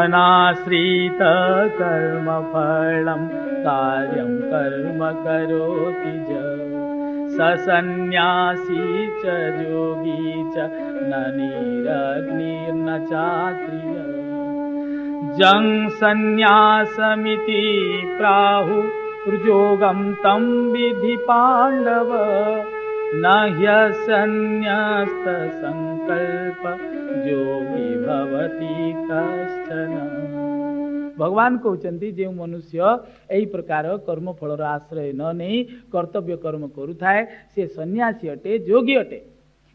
बन्धनाश्रित कर्मफलं कार्यं कर्म करोति च स सन्न्यासी च योगी च न निरग्निर्न चाक्रिय जं सन्न्यासमिति प्राहुर्योगं तं विधि पाण्डव न ह्यसन्न्यस्त संकल्प योगी भवति कश्चन। भगवान कहते जो मनुष्य यही प्रकार कर्म फलर आश्रय न नहीं कर्तव्य कर्म करुथाए से सन्यासी अटे जोगी अटे।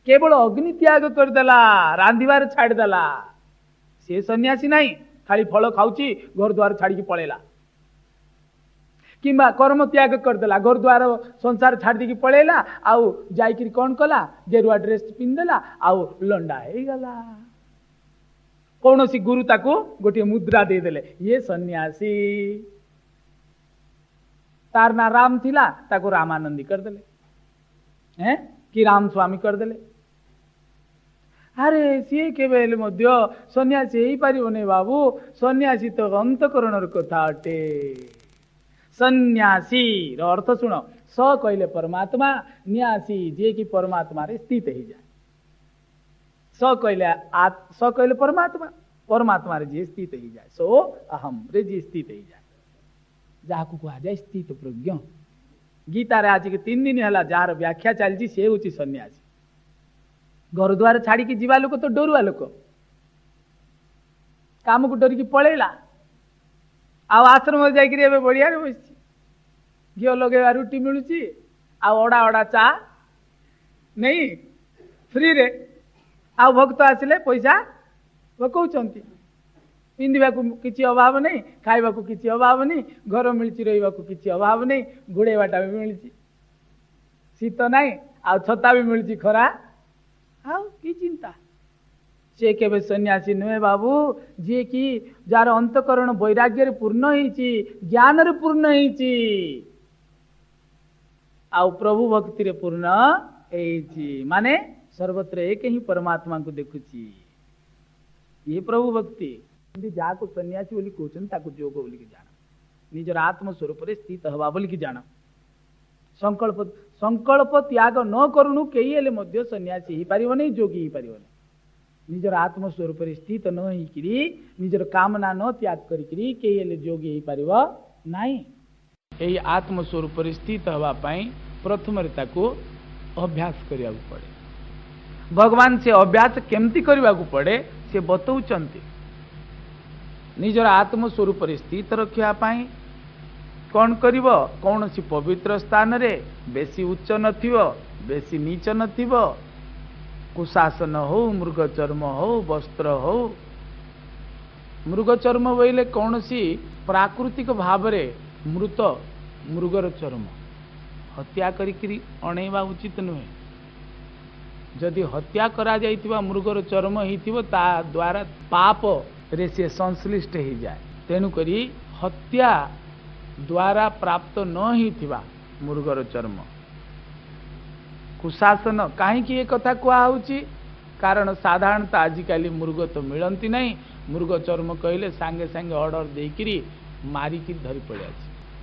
केवल अग्नि त्याग करदेला रांधिबार छाड़देला से सन्यासी नहीं खाली फल खाऊची घर द्वार छाड़ी पड़ेला किंबा कर्म त्याग करदेला घर द्वार संसार छाड़ दी पड़ेला आउ जाइकरी कौन कला गेरुआ ड्रेस पिंधदेला आउ लंडा हो गला कौन सी गुरु ताकू गोटे मुद्रा देदेले ये सन्यासी तार ना राम थिला ताकू रामानंदी करदेले हैं कि राम स्वामी करदेले। अरे सी केबेले मध्य सन्यासी हो पारिबने बाबू सन्यासी तो अंतकरणर कथा अटे। सन्यासी अर्थ शुण स कहले परमात्मा न्यासी जे कि परमात्मा रे स्थित हो जाए स कहले परमात्मा परमात्मा रे जे स्थित हो जाए सो अहम रे जे स्थित हो जाए जहाँ को कहा जाए स्थित प्रज्ञ। गीता रे आज के 3 दिन है जार व्याख्या चलती से हूँ सन्यासी। घर द्वार छाड़ी की जीवा लोक तो डरुआ लोक काम को डरिकी पड़ेला आश्रम जाकर बढ़िया बस घी लगे रुटी मिलूची अड़ा अड़ा चा नहीं फ्री रे भक्त आसिले पैसा पकाउछंती पिंधा किसी अभाव नहीं खाइबा किसी अभाव नहीं घर मिलची रहा किसी अभाव नहीं घोड़ेवाटा भी मिलची शीत नहीं आ छता भी मिलची खरा आउ की चिंता से केबे सन्यासी नुहे बाबू जे कि जार अंतकरण वैराग्य पूर्ण होईची ज्ञान रे पूर्ण होईची आउ प्रभु भक्ति रे पूर्ण होईची माने सर्वत्र एक ही परमात्मा को देखुची ये प्रभु भक्ति जहाँ को सन्यासी बोली कहते ताको जोग बोली कि जान निजर आत्म स्वरूप रे स्थित हवा बोली कि जान संकल्प संकल्प त्याग न करूनु कई हेले मध्य सन्यासी ही पारिबो नहीं जोगी ही पारिबो नहीं निजर आत्म स्वरूप रे स्थित न होइकरी निजर कामना न त्याग करिकरी कई हेले जोगी ही पारिबो नहीं। एई आत्म स्वरूप रे स्थित हवा पई प्रथम रे ताको अभ्यास करिया पड़े। भगवान से अभ्यास केमती करबा को पड़े से बतौचंती। निजर आत्म स्वरूप रे स्थित रखिया पाई कौन करिव कौन सी पवित्र स्थान रे बेसी उच्च नथिवो बेसी नीच नथिवो कुशासन हो मृग चर्म हो वस्त्र हो मृग चर्म बोले कौन सी प्राकृतिक भाव रे मृत मृगर चर्म हत्या करी अणैवा उचित नुहे। जदि हत्या करा जाइथिबा मृगर चर्म हिथिबो ता द्वारा पाप रे से संश्लिष्ट हो जाए तेणु करी हत्या द्वारा प्राप्त न ही थिबा मृगर चर्म कुशासन कहीं ये कथा कहुची कारण साधारणतः आजिकाली मृग तो मिलती नहीं मृग चर्म कहले सांगे सांगे ऑर्डर देकरी मारिकी धरी पड़े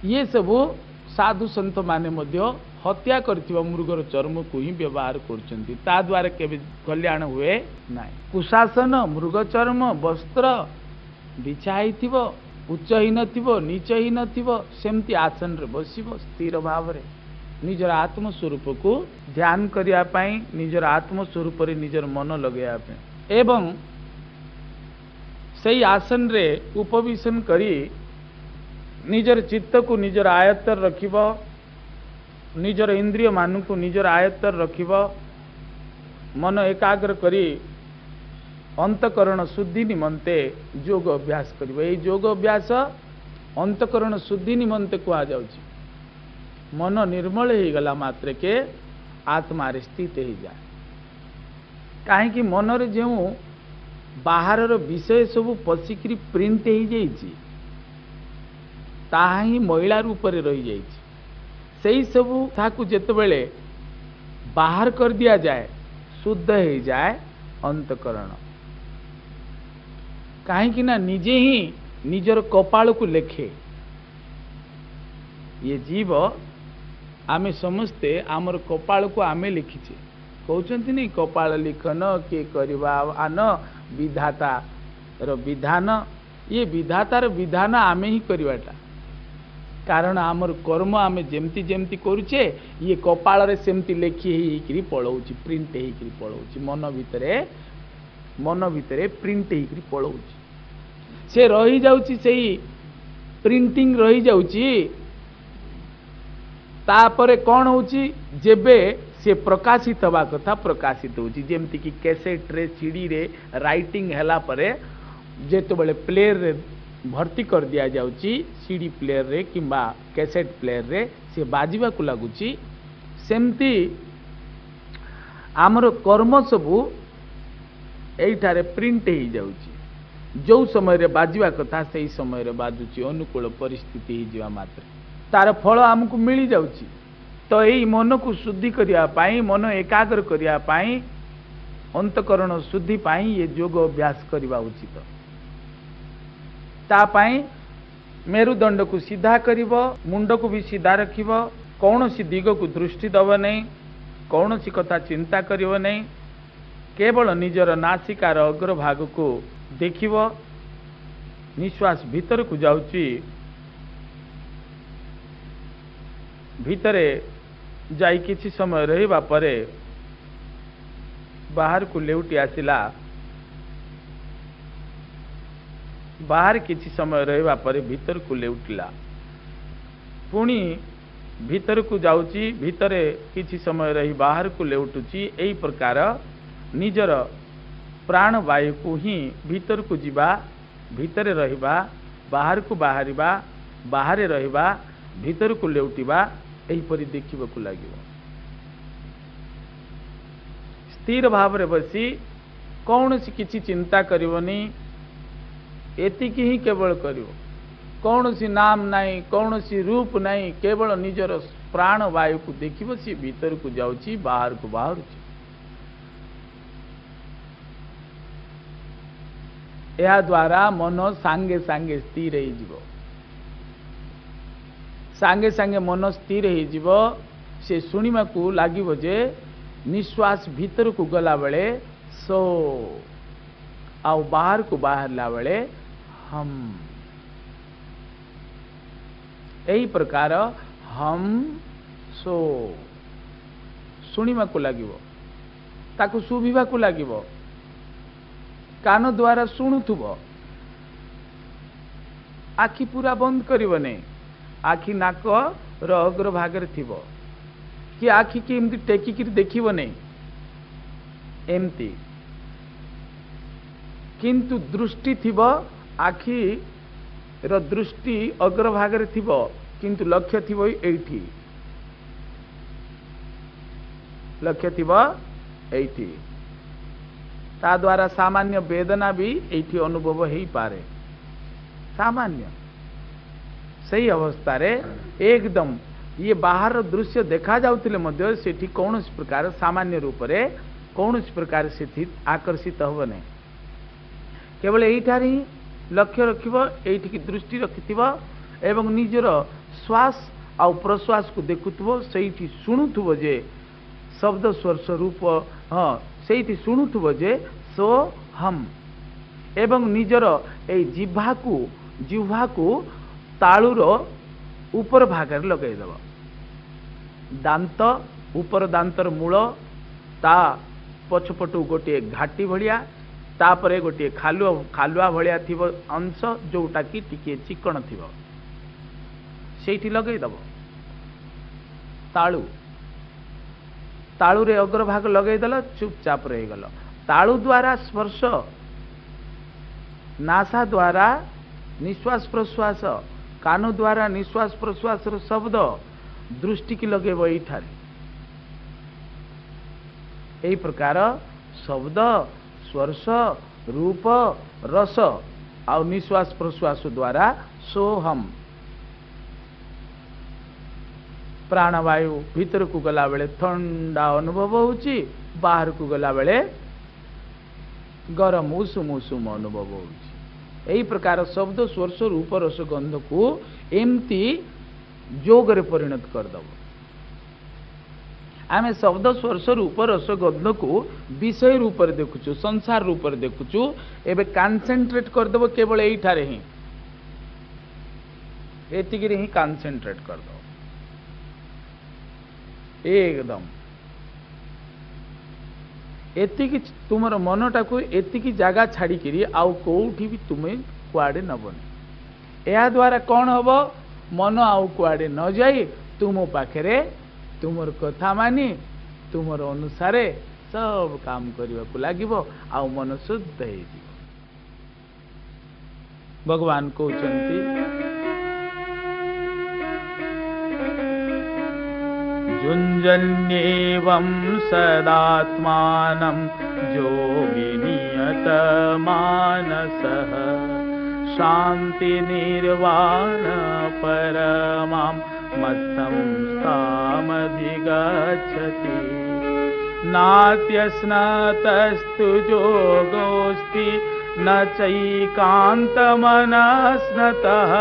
ये सबू साधु संत माने मध्य हत्या करथिबा मृगर चर्म को ही व्यवहार करछंती ता द्वारा केबे कल्याण हुए नाही। कुशासन मृग चर्म वस्त्र बिछाई थिबो उच्च ही नथिबो नीच ही नथिबो सेमती आसन रे बसिबो स्थिर भाव रे निजर आत्म स्वरूप को ध्यान करिया पाई निजर आत्म स्वरूप रे निजर मन लगेया पाई एवं सही आसन रे उपविशन करी निजर चित्त को निजर आयत्तर रखिबो निजर इंद्रिय मान को निजर आयत्तर रखिबो मन एकाग्र करी अंतकरण शुद्धि निमंते योग अभ्यास करिबो। ए योग अभ्यास अंतकरण शुद्धि निमंते कहा जाउची। मन निर्मल हो गला मात्र के आत्मा रे स्थित हो जाए कहीं कि मन रे जो बाहर विषय सब पशिकी प्रिंट हो जाइए ताहा ही महिला रूप रे रही जाइए सही सबू ताकू जेतेबेले बाहर कर दिया जाए शुद्ध हो जाए अंतकरण कहीं ना निजे ही निजर कपाल को लेखे ये जीव आमे समस्ते आमर कपाल को आमे लिखिचे कहते नहीं कपाल लिखन किए करवा आन विधाता रो विधान ये विधातार विधान आमे ही करवाटा कारण आमर कर्म आमे जेमती जेमती करुचे ये कपाल रे सेमती लेखी ही पलाऊची प्रिंट ही पलाऊची मन भितरे प्रिंट ही पलाऊची से रही जाउची सेही प्रिंटिंग रही जाउची तापरे कौन होची जेबे से प्रकाशित हवा कथा प्रकाशित होची जेमती कि कैसेट रे सीडी रे राइटिंग हैला परे जेतो बळे प्लेयर रे भर्ती कर दिया जाउची सीडी प्लेयर रे किंबा कैसेट प्लेयर रे से बाजिबा को लागुची सेमती आमर कर्म सबू एइठारे प्रिंट ही जाउची जो समय रे बाजिबा कथा सही समय रे बाजुची अनुकूल परिस्थिति ही जीवा मात्र तार फल आमको मिली जाउची तो यही मन को शुद्धि करिया पाई मन एकाग्र करिया पाई अंतकरण शुद्धि पाई ये योग अभ्यास करवा उचित ता पाई मेरुदंड को सीधा करिवो मुंड को भी सीधा रखिवो कौन सी दिग को दृष्टि दब नहीं कौन सी कथा चिंता करिवो नहीं केवल निजर नासिकार अग्रभाग को देखिवो निश्वास भीतर को जाउची भितरे जाई किछि समय रहिबा परे बाहर को लेउटी आसिला बाहर किछि समय रहिबा परे भीतर को लेउटिला पुणी भीतर को जाउची भीतरे किछि समय रही बाहर को लेउटुची एई प्रकार निजर प्राण वायु को ही भीतर को जीवा भीतरे रहिबा बाहर को बाहरिबा बाहरे रहिबा भीतर को लेउटिबा एहीपरि देखिबा लगे स्थिर भाव रे बसी कौन सी किसी चिंता करिवनी एतिकी ही केवल करिवो कौन सी नाम नहीं कौन सी रूप नहीं केवल निजर प्राण वायु को देखिबो सी भीतर को जाउची बाहर को बाहरुची या द्वारा मन सांगे सांगे स्थिर ही जीवो सांगे सांगे मन स्थिर हो से शुणा को लगे जे निश्वास भीतर को गला बेले सो आउ बाहर को बाहरला बेले हम यही प्रकार हम सो शुणा को लगे ताकू शुभिबा को लगे कान द्वारा शुणुथुब आखि पूरा बंद करिव नहीं आखि नाक अग्र भाग कि आखि की एमती टेकिक देखिब नहीं एमती किंतु दृष्टि थिब आखि दृष्टि अग्र भाग किंतु लक्ष्य थिब एठी लक्ष्य थिब एठी ता द्वारा सामान्य वेदना भी एठी अनुभव हो पारे सामान्य सही अवस्था रे एकदम ये बाहर दृश्य देखा जाउतिले मध्य सेठी कौन प्रकार सामान्य रूप रे कौन प्रकार से आकर्षित हो नहीं केवल एठार ही लक्ष्य रखिबो एठी की दृष्टि रखिथिबो एवं निजर श्वास आउ प्रश्वास को देखुथबो सेठी सुनुथबो जे शब्द स्पर्श रूप हाँ सेठी सुनुथबो जे सो हम एवं निजर ए जिह्वा को तालुर ऊपर भाग लगेदेव दांत ऊपर दांतर मूल ता पछपटू गोटे घाटी भलिया तापरे गोटे खालुआ भलिया थिबो अंश जोटा कि टिके चिकन थिबो सेठी लगेदेव तालू रे अग्रभाग लगेदेल चुपचाप रहीगल तालू द्वारा स्पर्श नासा द्वारा निश्वास प्रश्वास कान द्वारा निश्वास प्रश्वास शब्द दृष्टि की लगेब यठार यही प्रकार शब्द स्पर्श रूप रस आउ निश्वास प्रश्वास द्वारा सोहम प्राणवायु भीतर को गला बेले ठंडा अनुभव होची बाहर को गला बेले गरम उषुम उषुम अनुभव होची यही प्रकार शब्द स्पर्श रूप रस गंध को एमती जोग रे परिणत करदब। आम शब्द स्पर्श रूप रस गंध को विषय रूप रे देखुचु, संसार रूप रे देखुचु। एबे कॉन्सेंट्रेट करदब केवल एठारे ही, एतिकी रे ही कॉन्सेंट्रेट करदब एकदम। एतिकी तुमर मनटा को एतिकी जगह छाड़ी आउ कोठी भी तुम्हें कुआडे नबनी। या द्वारा कौन हब, मन आउ कुआडे न जाई तुम पाखरे तुमर कथा मानी तुमर अनुसारे सब काम करने को लागिबो, आउ मन शुद्ध हो। भगवान कहते युञ्जन्येवं सदात्मानं योगी नियत मानसः शांति निर्वाण परमां मत्तं तामधिगच्छति। नात्यस्नतस्तु योगोऽस्ति न चैकान्तमनस्नतः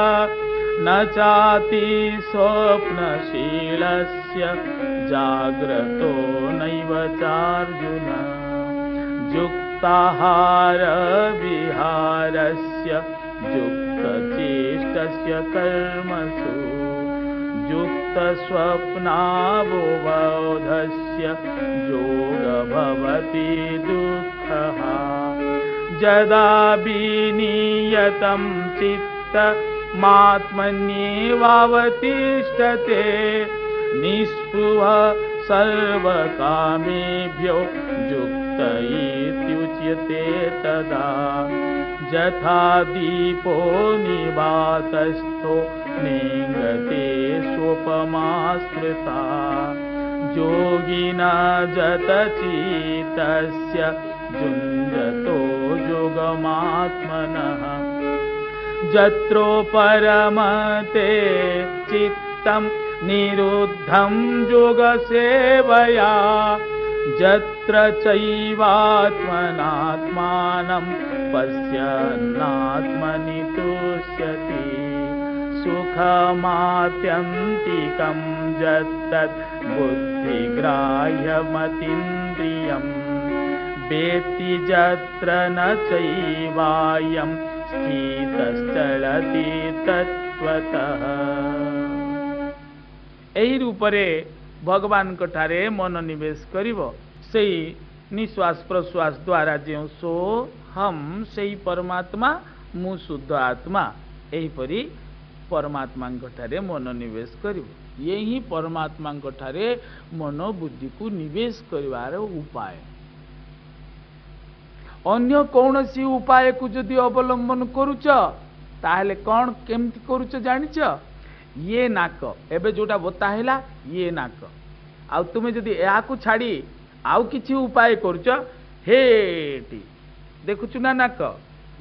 न चाति स्वप्नशीलस्य जाग्रतो नैव चार्जुन। युक्ताहार विहारस्य युक्तचेष्टस्य कर्मसु युक्तस्वप्नावबोधस्य योग भवति दुःखः। यदा विनियतं चित्त मात्मन्येवावतिष्ठते निःस्पृह सर्वकामेभ्यो युक्त इत्युच्यते तदा। यथा दीपो निवातस्थो नेङ्गते सोपमा स्मृता योगिना जतचित्तस्य युञ्जतो योगमात्मनः। जत्रो परमते चित्तं निरुद्धं योगसेवया जत्र चैवात्मनात्मानं पश्यन्नात्मनि तुष्यति। सुखमात्यन्तिकं यत्तद् बुद्धिग्राह्यमतीन्द्रियं वेत्ति यत्र न चैवायं स्थितश्चलति तत्त्वतः। एही रूपरे भगवान ठारे मन निवेश करिवो सेई निश्वास प्रश्वास द्वारा जो सो हम सेई परमात्मा मु शुद्ध आत्मा एहीपरि परमात्मा ठारे मन निवेश करिवो। यही परमात्मा ठारे मन बुद्धि को निवेश करिवार उपाय। अन्य कौनसी उपाय को जदि अवलंबन करुच ताहले कौन केमती करुच जानिच। ये नाक एबे जोटा बताहेला ये नाक आउ तुमे जदि या को छाड़ी आउ किछि उपाय करुच हेटी देखुछु ना नाक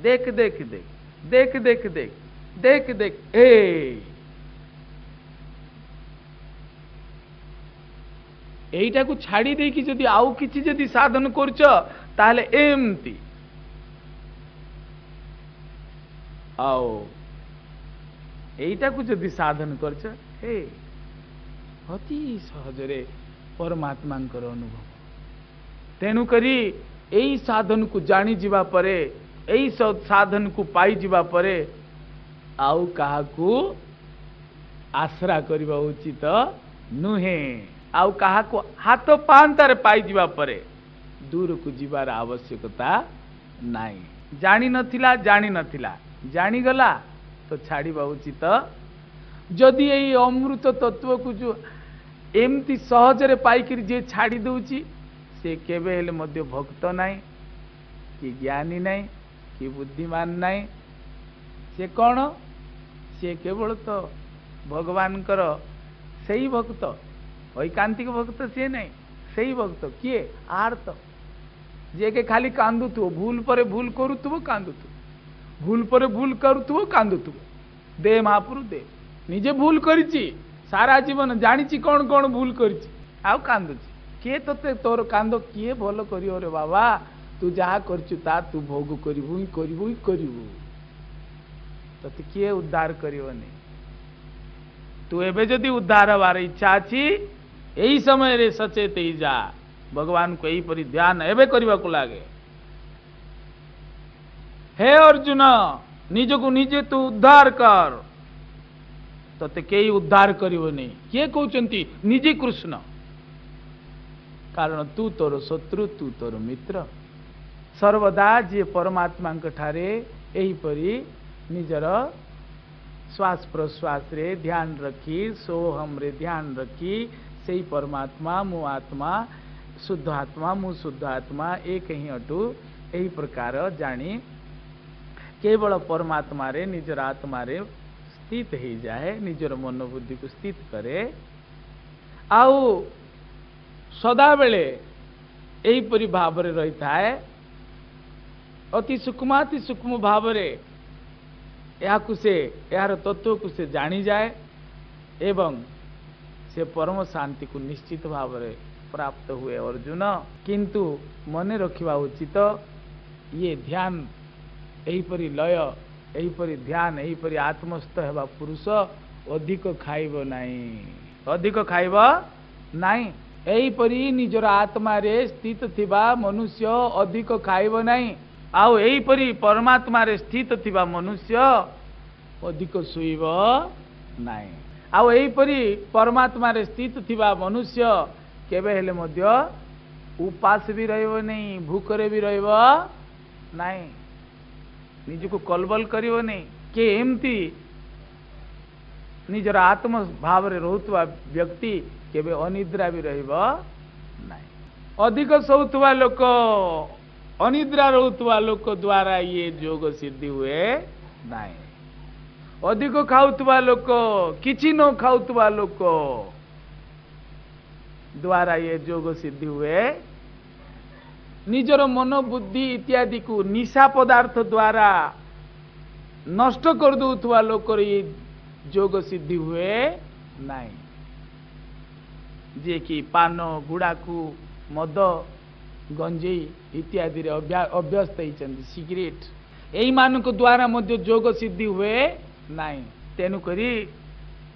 देख देख देख देख देख देख देख देख ए एईटा को छाड़ी देकी जदि आउ किछि जदि साधन करुच ताहले एमती आओ एईटा को जदि साधन करछ हे अति सहजरे परमात्मा अनुभव। तेणु करी एई साधन को जानी जीवा परे एई साधन को पाई जीवा परे आउ कहा को आश्रा करिबा उचित नुहे। आउ कहा को हाथ पांतारे पाई जीवा परे दूर को जीवार आवश्यकता नाही। जानी नथिला जानी गला तो छाड़िबा उचित। जदि यही अमृत तत्व को जो एमती सहजरे पाइकिर जे छाड़ी दउची से केबे हेले मध्य भक्त नाई कि ज्ञानी नाई कि बुद्धिमान नाई। से कौन से केवल तो भगवान कर सही भक्त ऐकांतिक भक्त से नहीं सही भक्त किए आर्त जे के खाली कांदुथुव भूल पर भूल करुथुव कांदुथुव भूल पर भूल करुथुव कांदुथुव। दे महापुरु दे निजे भूल करिछि सारा जीवन जानिछि कौन कौन भूल करिछि आउ कांदुछि किए तोते तोर कांद किए भल करियो रे बाबा तू जहा करछु ता तू भोग करिबु ही करिबु ही करिबु। तते किए उद्धार करिवनी। तू एबे जदि उद्धार हबार इच्छा अछि एही समय रे सचेत ही जा भगवान को एही परि ध्यान एबे करबा को लागे। हे अर्जुन निज को निजे तू उद्धार कर तते केही उद्धार करिवनी। किए कहउचंती निजे कृष्ण, कारण तू तोर शत्रु तू तोर मित्र। सर्वदा जे परमात्मा ठारे एही परी निजर श्वास प्रश्वास रे ध्यान रखी सोहम रे ध्यान रखी सेही परमात्मा मु आत्मा शुद्ध आत्मा मु शुद्ध आत्मा एक ही अटू एही प्रकार जानी केवल परमात्मा रे निजर आत्मा रे स्थित ही जाए, निजर मनोबुद्धि को स्थित करे आउ सदा बेले एही परी भाव रे रही थाए। अति सूक्ष्माति सूक्ष्म भाव रे याकु से यार तत्व को से जानी जाए एवं से परम शांति को निश्चित भाव रे प्राप्त हुए अर्जुन। किंतु मने रखिबा उचित ये ध्यान एही परी लय एही परी ध्यान एही परी आत्मस्थ हेबा पुरुष अधिक खाइब नाही, अधिक खाइब नाही। एही परी निजर आत्मा रे स्थित थिबा मनुष्य अधिक खाइब नाही, आउ एही परी परमात्मा रे स्थित थिबा मनुष्य अधिक सुइब नाही। आउ एही परी परमात्मा रे स्थित थिबा मनुष्य केबे हेले मध्य उपास भी रहइब नहीं, भूखरे भी रहइब नाही, निजको कलबल करिब नहीं। के एमती निजर आत्म भाव रे रहुतवा व्यक्ति केबे अनिद्रा भी रहइब नाही। अधिक सोउतवा लोक अनिद्रा रहुतवा लोक द्वारा ये योग सिद्धि हुए नाही। अधिक खाउतवा लोक किछि न खाउतवा लोक द्वारा ये योग सिद्धि हुए। निजर मन बुद्धि इत्यादि को निशा पदार्थ द्वारा नष्ट कर दउतवा लोक ये योग सिद्धि हुए नाही। जे कि पान गुड़ाकू मद गंजेई इत्यादि रे अभ्यस्त होइछन्ति सिगरेट एही मानक द्वारा मध्य योग सिद्धि हुए नाही। तेनु करी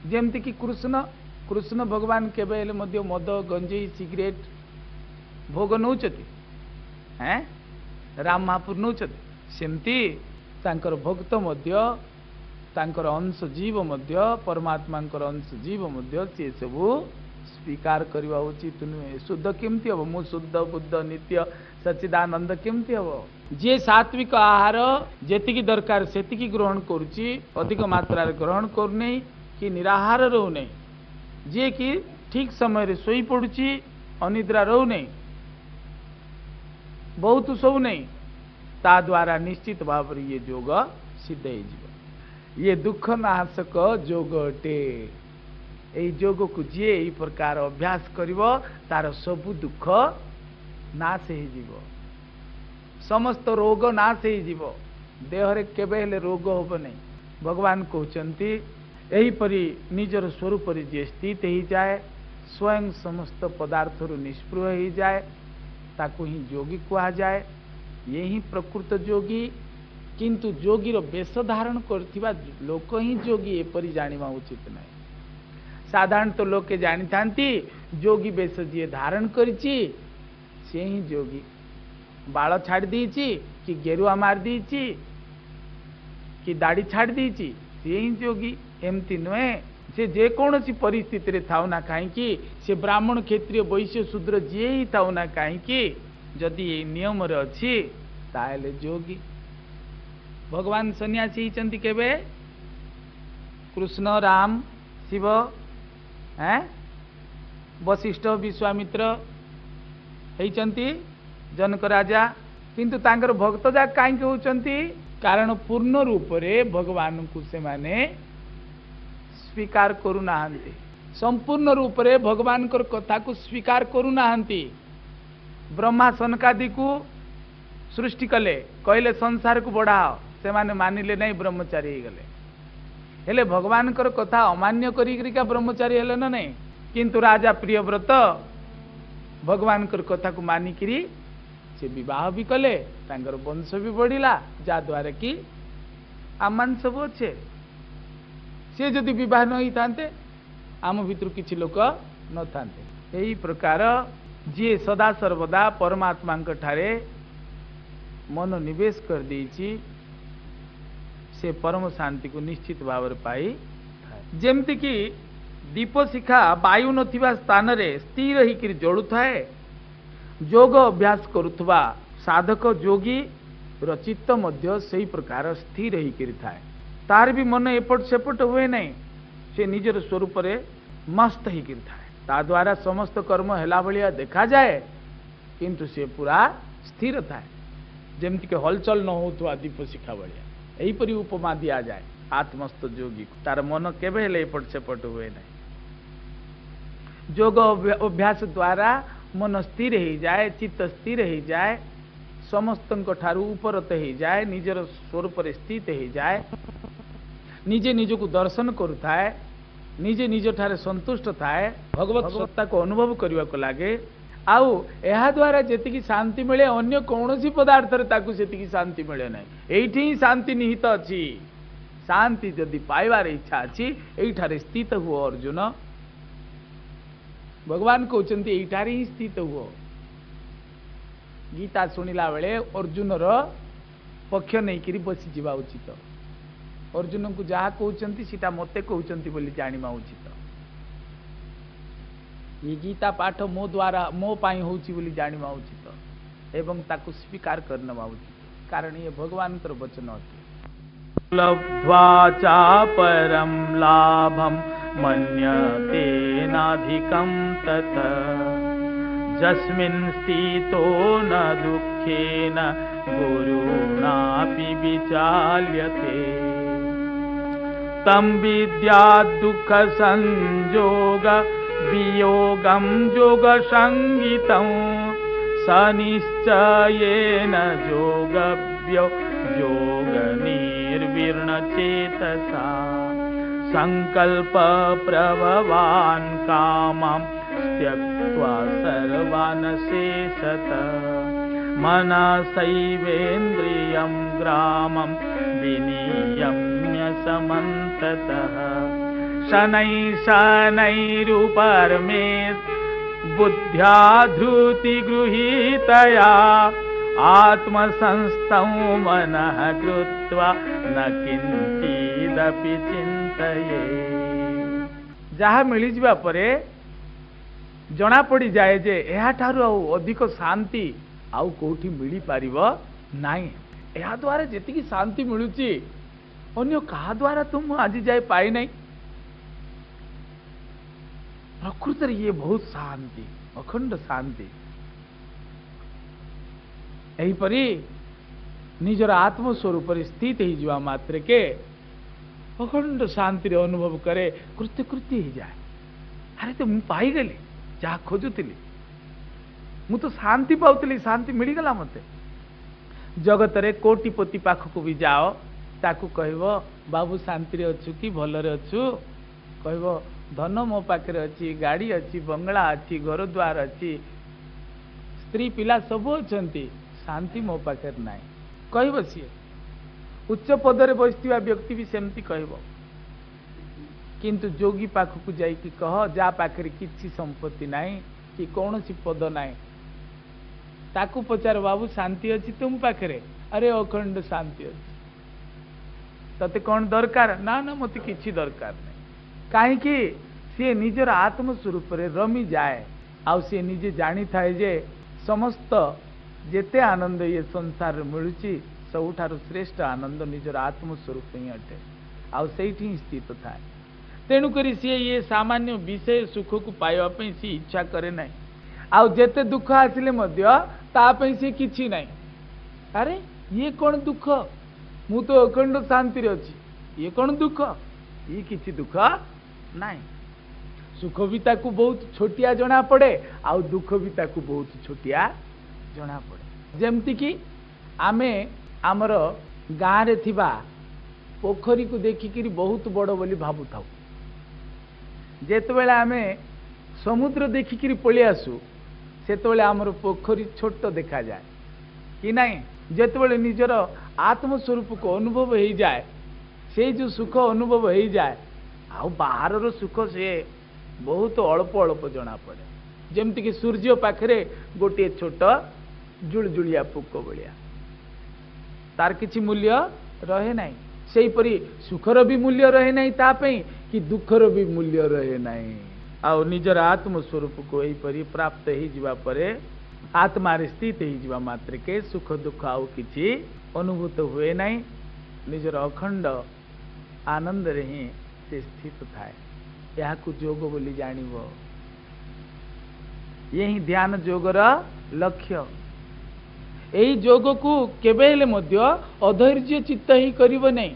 जेमति कि कृष्ण भगवान केबे हेले मध्य मद गंजेई सिगरेट भोग नउचति हैं, राम महापुर नउचति सेमति तांकर भक्त मध्य तांकर अंश जीव मध्य परमात्मांकर अंश जीव मध्य से सबू स्वीकार करवा उचित नुहे। शुद्ध केमती हम मु शुद्ध बुद्ध नित्य सच्चिदानंद केमती हम। जे सात्विक आहार जेतिकी दरकार सेतिकी ग्रहण करुची अधिक मात्रा रे ग्रहण करूनी कि निराहार रहूनी, जे कि ठीक समय रे सोई पड़ुची अनिद्रा रहूनी बहुत सब नहीं ता द्वारा निश्चित भाव रे ये योग सिद्ध हो जीव। ये दुख नाशक योग अटे। एही योग को जे एही प्रकार अभ्यास करिवो तार सबु दुख नाश हो जीव, समस्त रोग नाश हो जीव, देह रे केबे हेले रोग होबो नहीं। भगवान कहउचंती एही परी निजर स्वरूप रे जे स्थित ही जाए स्वयं समस्त पदार्थ रु निष्प्रह ही जाए ताकू ही योगी कहा जाए। यही प्रकृत योगी, किंतु योगी रो वेश धारण करथिबा लोक ही योगी एपरी जानिबा उचित नहीं। साधारण तो लोके जानी थांती योगी वेश जी धारण करिछि से ही योगी। बाल छाड़ दीची कि गेरुआ मार दीची कि दाढ़ी छाड़ दीची से ही योगी एमती नुहे। से जे कौनसी परिस्थिति रे थाउ ना कहीं से ब्राह्मण क्षत्रिय वैश्य शूद्र जे ही थाउ ना कहीं जदि ये नियम रे अछि ताले योगी। भगवान सन्यासी चंती केबे कृष्ण राम शिव हैं वशिष्ठ विश्वामित्र होइचंती जनक राजा, किंतु तांकर भक्त जा काई होचंती कारण पूर्ण रूप रे भगवान को से माने स्वीकार करू नाहंती, संपूर्ण रूप रे भगवान कर कथा को स्वीकार करू नाहंती। ब्रह्मा सनकादि को सृष्टि कले कहले संसार को बढ़ाओ से माने मानिले नहीं ब्रह्मचारी हो गले। हेले भगवान कर कथा अमान्य करिका ब्रह्मचारी हेले ना नहीं, किंतु राजा प्रियव्रत भगवान कर कथा को मानिकी से विवाह भी कले तांकर वंश भी बढ़िला जा द्वारा कि आम मान सब अच्छे सी जदि विवाह न होते आम भितर किसी लोक न था यही प्रकार जी सदा सर्वदा परमात्मा ठारे मन निवेश कर देछि से परम शांति को निश्चित भाव पाई जेमती कि दीप शिखा वायु नथिबा स्थान रे स्थिर होकर जड़ू थाए योग अभ्यास करुवा साधक योगी रचित मध्य सही प्रकार स्थिर होकर थाए तार भी मन एपट सेपट हुए नहीं से निजर स्वरूप रे मस्त होकर थाए ता द्वारा समस्त कर्म हेला भलिया देखा जाए किंतु से पूरा स्थिर थाए जेमती के हलचल न होता दीप शिखा भलिया यहीपरी उपमा दिया जाए आत्मस्थ योगी तार मन केबे हेले एपट सेपट हुए नहीं योग अभ्यास द्वारा मन स्थिर हो जाए चित्त स्थिर हो जाए समस्त ठारू उपरत हो जाए निजर स्वरूप स्थित हो जाए निजे निज को दर्शन करुए निजे निज ठारे संतुष्ट थाए भगवत सत्ता को अनुभव करने को लगे आउ यह द्वारा जी शांति मिले अन्य कौन सी पदार्थ से शांति मिले ना एठी ही शांति निहित अच्छी शांति जदि पाइबार इच्छा अच्छी यही स्थित हुओ अर्जुन भगवान कहते यही ही स्थित हुओ गीता शुणिला बेले अर्जुन पक्ष नहीं बसी जावा उचित अर्जुन को जहाँ कहते सीटा मते कहते बोली जानिबा उचित ये गीता पाठ मो द्वारा मो पाई होची बोली जानिबा उचित एवं ताकु स्वीकार करना उचित कारण ये भगवान कर वचन अछि लब्ध्वा चा परम लाभम मन्यते नाधिकं तत जस्मिन् स्थितो न दुःखेन गुरुणापि विचाल्यते तं विद्यात् दुःख संयोग वियोगं योग संगीतं स निश्चयेन योगव्यो योग निर्विर्ण चेतसा संकल्प प्रभवान् कामं त्यक्त्वा सर्वान् शेषतः मनसैवेन्द्रियं ग्रामं विनियम्य समन्ततः शनैः शनैरुपरमेत् बुद्ध्या धृति गृहीतया आत्मसंस्थं मनः कृत्वा न किंचिदपि चिंतये जहाँ मिल जा परे जना पड़ी जाए जे यह ठारू अधिक शांति आउ कोठी मिली पारिबो नाही यह द्वारा जेतिकी शांति मिलुची अन्य कहा द्वारा तुम आज जाए पाई नहीं प्रकृत ये बहुत शांति अखंड शांति यहीपरी निजर आत्मस्वरूप स्थित हो मात्र के अखंड शांति अनुभव करे कृत्य कृत्य ही जाए अरे तो मुझे पाईगली जहाँ खोजुली मु तो शांति पाऊली शांति मिलगला मत जगत रे कोटिपति पाखक भी जाओ ताकू कहब बाबू शांति अच्छु कि भलरे अच्छु कहब धन मो पाखे अच्छी गाड़ी अच्छी बंगला अच्छी घर द्वार अच्छी स्त्री पिला सब अच्छा शांति मो पाखे ना कहब सी उच्च पदरे बसथिबा व्यक्ति भी सेमती कहब किंतु जोगी पाखक जाइकी कह जा पाखे किसी संपत्ति नहीं कि कौन सी पद नहीं ताकू पचार बाबू शांति अच्छी तुम पाखे अरे अखंड शांति अच्छी तते कौन दरकार ना ना मत किसी दरकार नहीं कहीं सी निजर आत्मस्वरूप रमी जाए आउ सी निजे जानी थाए जे समस्त जेते आनंद ये संसार मिलुची सबुठारु श्रेष्ठ आनंद निजर आत्मस्वरूप ही अटे आउ सेठी स्थित थाए तेणुकरी सी ये सामान्य विषय सुख को पाइबा सी इच्छा करे ना आउ जेते दुख आसिले मध्य तापई सी किछि नहीं अरे ये कौन दुख मु तो अखंड शांति अच्छी ये कौन दुख ये किछि दुख नहीं सुख भी ताकू बहुत छोटिया जना पड़े आउ दुख भी ताकू बहुत छोटिया जना पड़े जेमती कि आमे आमर गाँव रे थिबा पोखरी को देखिकी बहुत बड़ बोली भावु थाउ जेतेबेले आमे समुद्र देखिकी पलि आसु सेतेबेले आमर पोखरी छोट देखा जाए कि नहीं जेतेबेले निजर आत्मस्वरूप को अनुभव हो जाए से जो सुख अनुभव हो जाए आ बाहर सुख से बहुत अल्प अल्प जना पड़े जमती कि सूर्य पाखरे गोटे छोट जुलजुलिया पुक भाया तार किछि मूल्य रहे नहीं से परी सुखर भी मूल्य रहे नहीं तापई कि दुखर भी मूल्य रहे नहीं आ निजर आत्मस्वरूप को यहीपरी प्राप्त हो जावा परे आत्मा स्थित हो मात्र के सुख दुख आउ किछि अनुभूत हुए नहीं निजर अखंड आनंद रे ही से स्थित थाए यह योग बोली जानिबो यही ध्यान योगर लक्ष्य यही योग को केबे हेले मध्य अधैर्य चित्त ही करिबो नहीं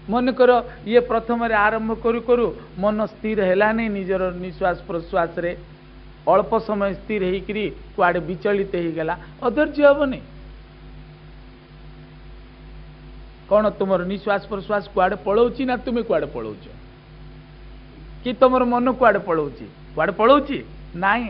मन कर ये प्रथम रे आरंभ करू करू मन स्थिर हैला नहीं निजर निश्वास प्रश्वास रे अल्प समय स्थिर होकर कुआड़े विचलित हो गला अधैर्य हम नहीं कौन तुम निश्वास प्रश्वास कुआड़े पलाऊची ना तुम्हें कुआड़े पलाऊच कि तुम मन कुआड़े पलाऊची कुआड़े पलाऊची नाई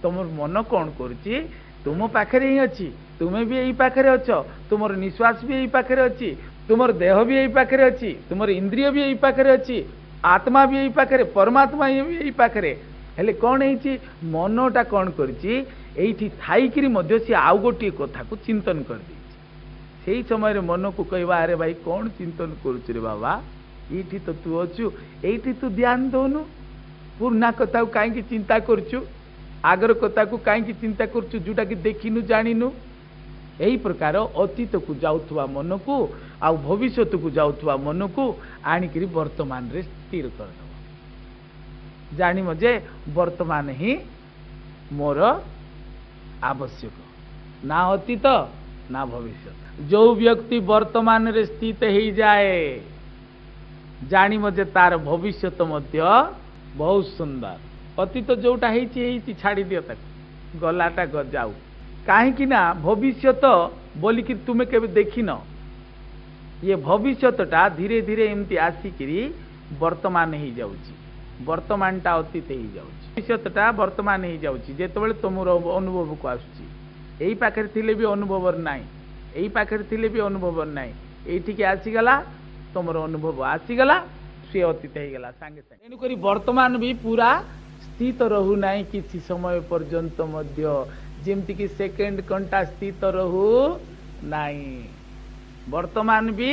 तुम मन कौन करुची तुम पाखे ही अच्छी तुम्हें भी यही पाखे अच्छ तुम निश्वास भी यही पाखे अच्छी तुम देह भी यही पाखे अच्छी तुम इंद्रिय भी यही पाखे अच्छी आत्मा भी यही पाखे परमात्मा भी यही पाखे हेले कौन है मनटा कौन करी थाईकरी मध्य सी आउ गोटे कथा को चिंतन कर दी से समय मन को कहवा अरे भाई कौन चिंतन करुच रे बाबा ये तो तू अच्छु ये तू ध्यान दौनु पुर्णा कथा कहीं चिंता करुचु आगर कथा को कहीं चिंता करुचु जोटा कि देखिनु जानिनु यही प्रकार अतीत को जाऊथुआ मन को आ भविष्य को जाऊथुआ मन को आनिकरी वर्तमान रे स्थिर कर दो जानी मजे वर्तमान ही मोर आवश्यक ना अतीत ना भविष्य जो व्यक्ति वर्तमान रे स्थित ही जाए जानी मजे तार भविष्य तो मध्य बहुत सुंदर अतीत जोटा ही छाड़ी दियो तक गलाटा जाऊ कहीं ना भविष्य तो बोलिकी तुमे केबे देखिन ये भविष्यटा धीरे धीरे एमती आसिकी वर्तमान ही जाउची वर्तमान टा अतीत ही जाउची भविष्यटा वर्तमान ही जाउची जेतेबेले तुमर अनुभव को आसुची एही पाखरे थिले भी अनुभव नाही एही पाखरे थिले भी अनुभव नाही एठी के आसीगला तुमर अनुभव आसीगला से अतीत ही गला संगे संगे एनु करी वर्तमान भी पूरा स्थित रहू नाही किछि समय पर्यंत मध्य जेमती कि सेकेंड घंटा स्थित रहू नाही वर्तमान भी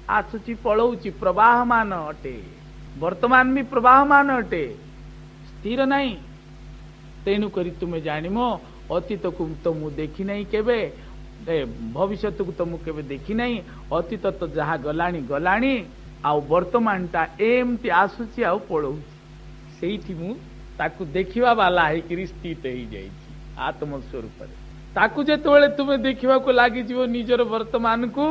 आसुची पळौची प्रवाहमान अटे वर्तमान भी प्रवाहमान अटे स्थिर नहीं तेणु करी तुम्हें जानिमो अतीत को तो मु देखी नहीं केबे भविष्य को तो मु केबे देखी नहीं अतीत तो जहा गलाणी गलाणी आउ वर्तमान टा एमती आसुची आउ पळौची सेठी मु ताकू देखिवा वाला है स्थित ही जाइछि आत्मस्वरूप ताकू जेतेबेले तुम्हें देखा को लगी जीव निजर वर्तमान को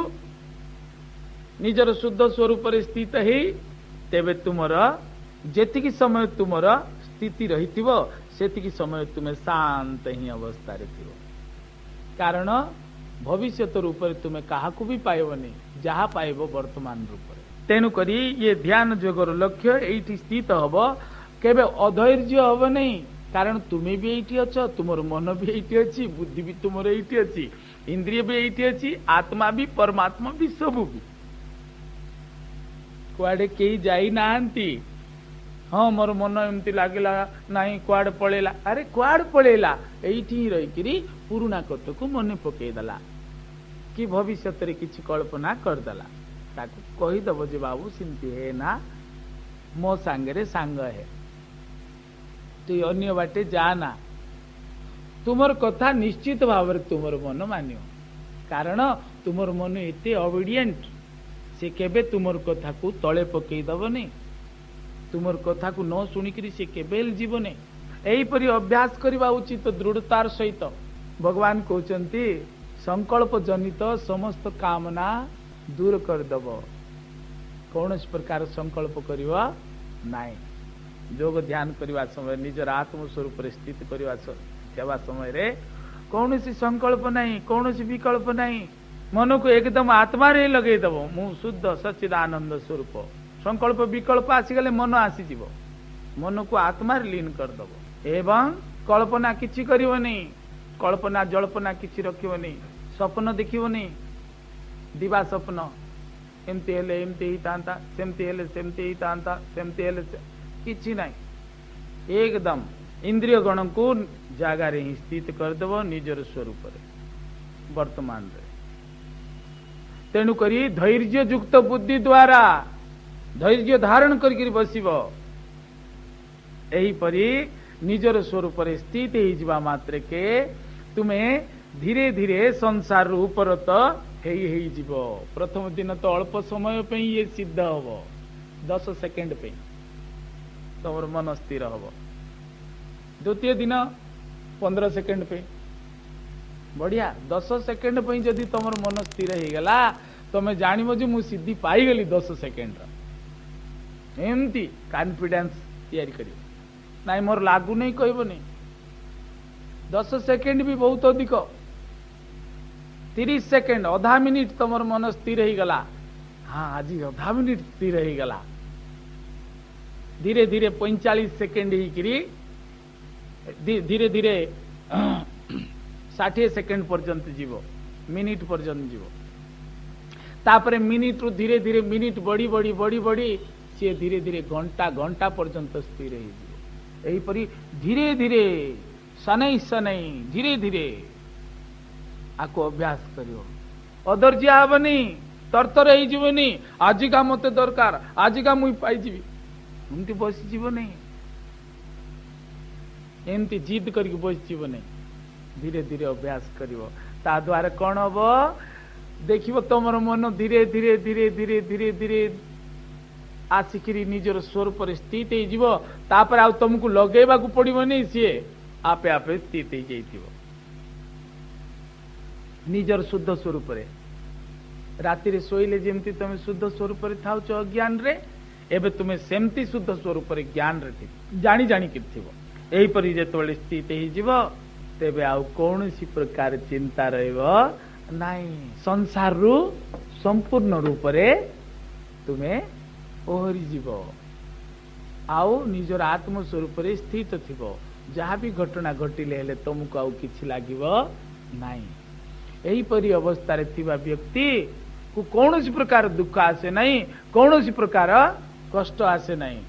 निजर शुद्ध स्वरूप स्थित ही तेबे तुमर जेतिकी समय तुमर स्थिति रही सेतिकी समय तुम्हें शांत ही अवस्था रे थिबो कारण भविष्य रूप तुम्हें क्या भी पाइबनी जहाँ पाइब वर्तमान रूप तेणु करी ये ध्यान जोगर लक्ष्य ये स्थित हम केबे अधैर्य हम नहीं कारण तुम्हें भी ये अच्छ तुमर मन भी ये अच्छी बुद्धि भी तुमर ये अच्छी इंद्रिय भी ये अच्छी आत्मा भी परमात्मा भी सबू भी कुआडे कई जाई नांती हाँ मोर मन एमती लगला नहीं कुआडे पळेला अरे कुआडे पळेला एठी रही पुराना कथा को मन पकेदेला कि भविष्य रे किछि कल्पना करदेला ताकू कहीदेव जे बाबू सिंती है ना मो सांगे सांग है तु अन्य बाटे जाना तुमर कथा निश्चित भाव तुमर मन मानियो कारण तुमर मन एते ओबीडिएंट से केबे तुमर कथा को तले पकई दबनी तुमर कथा को न शुणिकी से केबेल जीवने एहीपरि अभ्यास करवा उचित दृढ़तार सहित भगवान कहते संकल्प जनित समस्त कामना दूर करदब कौन प्रकार संकल्प करवा नाई योग ध्यान करवा समय निजर आत्मस्वरूप स्थित करवा समय रे कौन संकल्प नहीं कौन विकल्प नहीं मन को एकदम आत्मा रे लगे दब मु शुद्ध सच्चिदानंद स्वरूप संकल्प विकल्प आसीगले मन आसीज मन को आत्मा रे लीन करदब एवं कल्पना किछि करिवनी कल्पना जल्पना किछि रखिवनी स्वप्न देखिवनी दिवा स्वप्न एमती हेले एमती ही तांता, सेमती हेले सेमती ही तांता, सेमती हेले किछि नाही। एकदम इंद्रिय गण को जगार ही स्थित करदेव निजर स्वरूप वर्तमान रे। तेणु करी धैर्य युक्त बुद्धि द्वारा धैर्य धारण करके बसिब। एही परी निजर स्वरूप स्थित ही जिबा मात्रे के तुम्हें धीरे धीरे संसार उपरत हेई जीव। प्रथम दिन तो अल्प समय पे ये सिद्ध हब, 10 सेकेंड पे तमर मन स्थिर हब। द्वितीय दिन 15 सेकेंड पे बढ़िया। 10 सेकेंड पे जदि तमर मन स्थिर हो गला तमे जानिबो जे मु सिद्धि पाई गली 10 सेकेंड एमती कॉन्फिडेंस तैयारी करियो। नाई मोर लागू नहीं कहबो नहीं। 10 सेकेंड भी बहुत अधिक। 30 सेकेंड आधा मिनिट तमर मन स्थिर हो गला। हाँ आज आधा मिनिट स्थिर हो गला। धीरे धीरे 45 सेकेंड ही करी धीरे धीरे 60 सेकेंड पर्यंत जीव, मिनिट पर्यंत जीव। तापरे मिनिट रु धीरे धीरे मिनिट बढ़ी बढ़ी बढ़ी बढ़ी सी धीरे धीरे घंटा घंटा पर्यंत स्थिर हो। यही परी धीरे धीरे सनै सनै धीरे धीरे आपको अभ्यास करियो। अधर्ज्य हेबनी, तरतर हो जीवनी। आजिका मते दरकार, आजिका मुई पाइजिबी एमती बसी जीव नहीं। एमती जिद करके बसी जीव नहीं। धीरे धीरे अभ्यास करियो। ता द्वारा कौन हम देखियो तुमर मन धीरे धीरे धीरे धीरे धीरे धीरे आसिकी निजर स्वरूप स्थित हो। तापर आ तुमको लगेबा को पड़िबो नहीं, सी आपे आपे स्थित हो जाइथिबो निजर शुद्ध स्वरूप रे। राति रे सोइले जेमती तुम शुद्ध स्वरूप रे थाउच अज्ञान रे, एबे तुम्हें सेमती शुद्ध स्वरूप रे ज्ञान रे थी जानी जानी कि थिबो। एही परी जेतबेले स्थित हो जीवो तेबे आउ कौनसी प्रकार चिंता रहइबो नहीं। संसार रु संपूर्ण रूप रे तुम्हें ओहरी जीव। आउ निजर आत्म स्वरूप रे स्थित थिबो। जहाँ भी घटना घटिले हेले तुमको आउ किछि लागिबो नहीं। एही परी अवस्था रे थिबा व्यक्ति को कौनसी प्रकार दुख आसे नहीं, कौनसी प्रकार कष्ट आसे नहीं,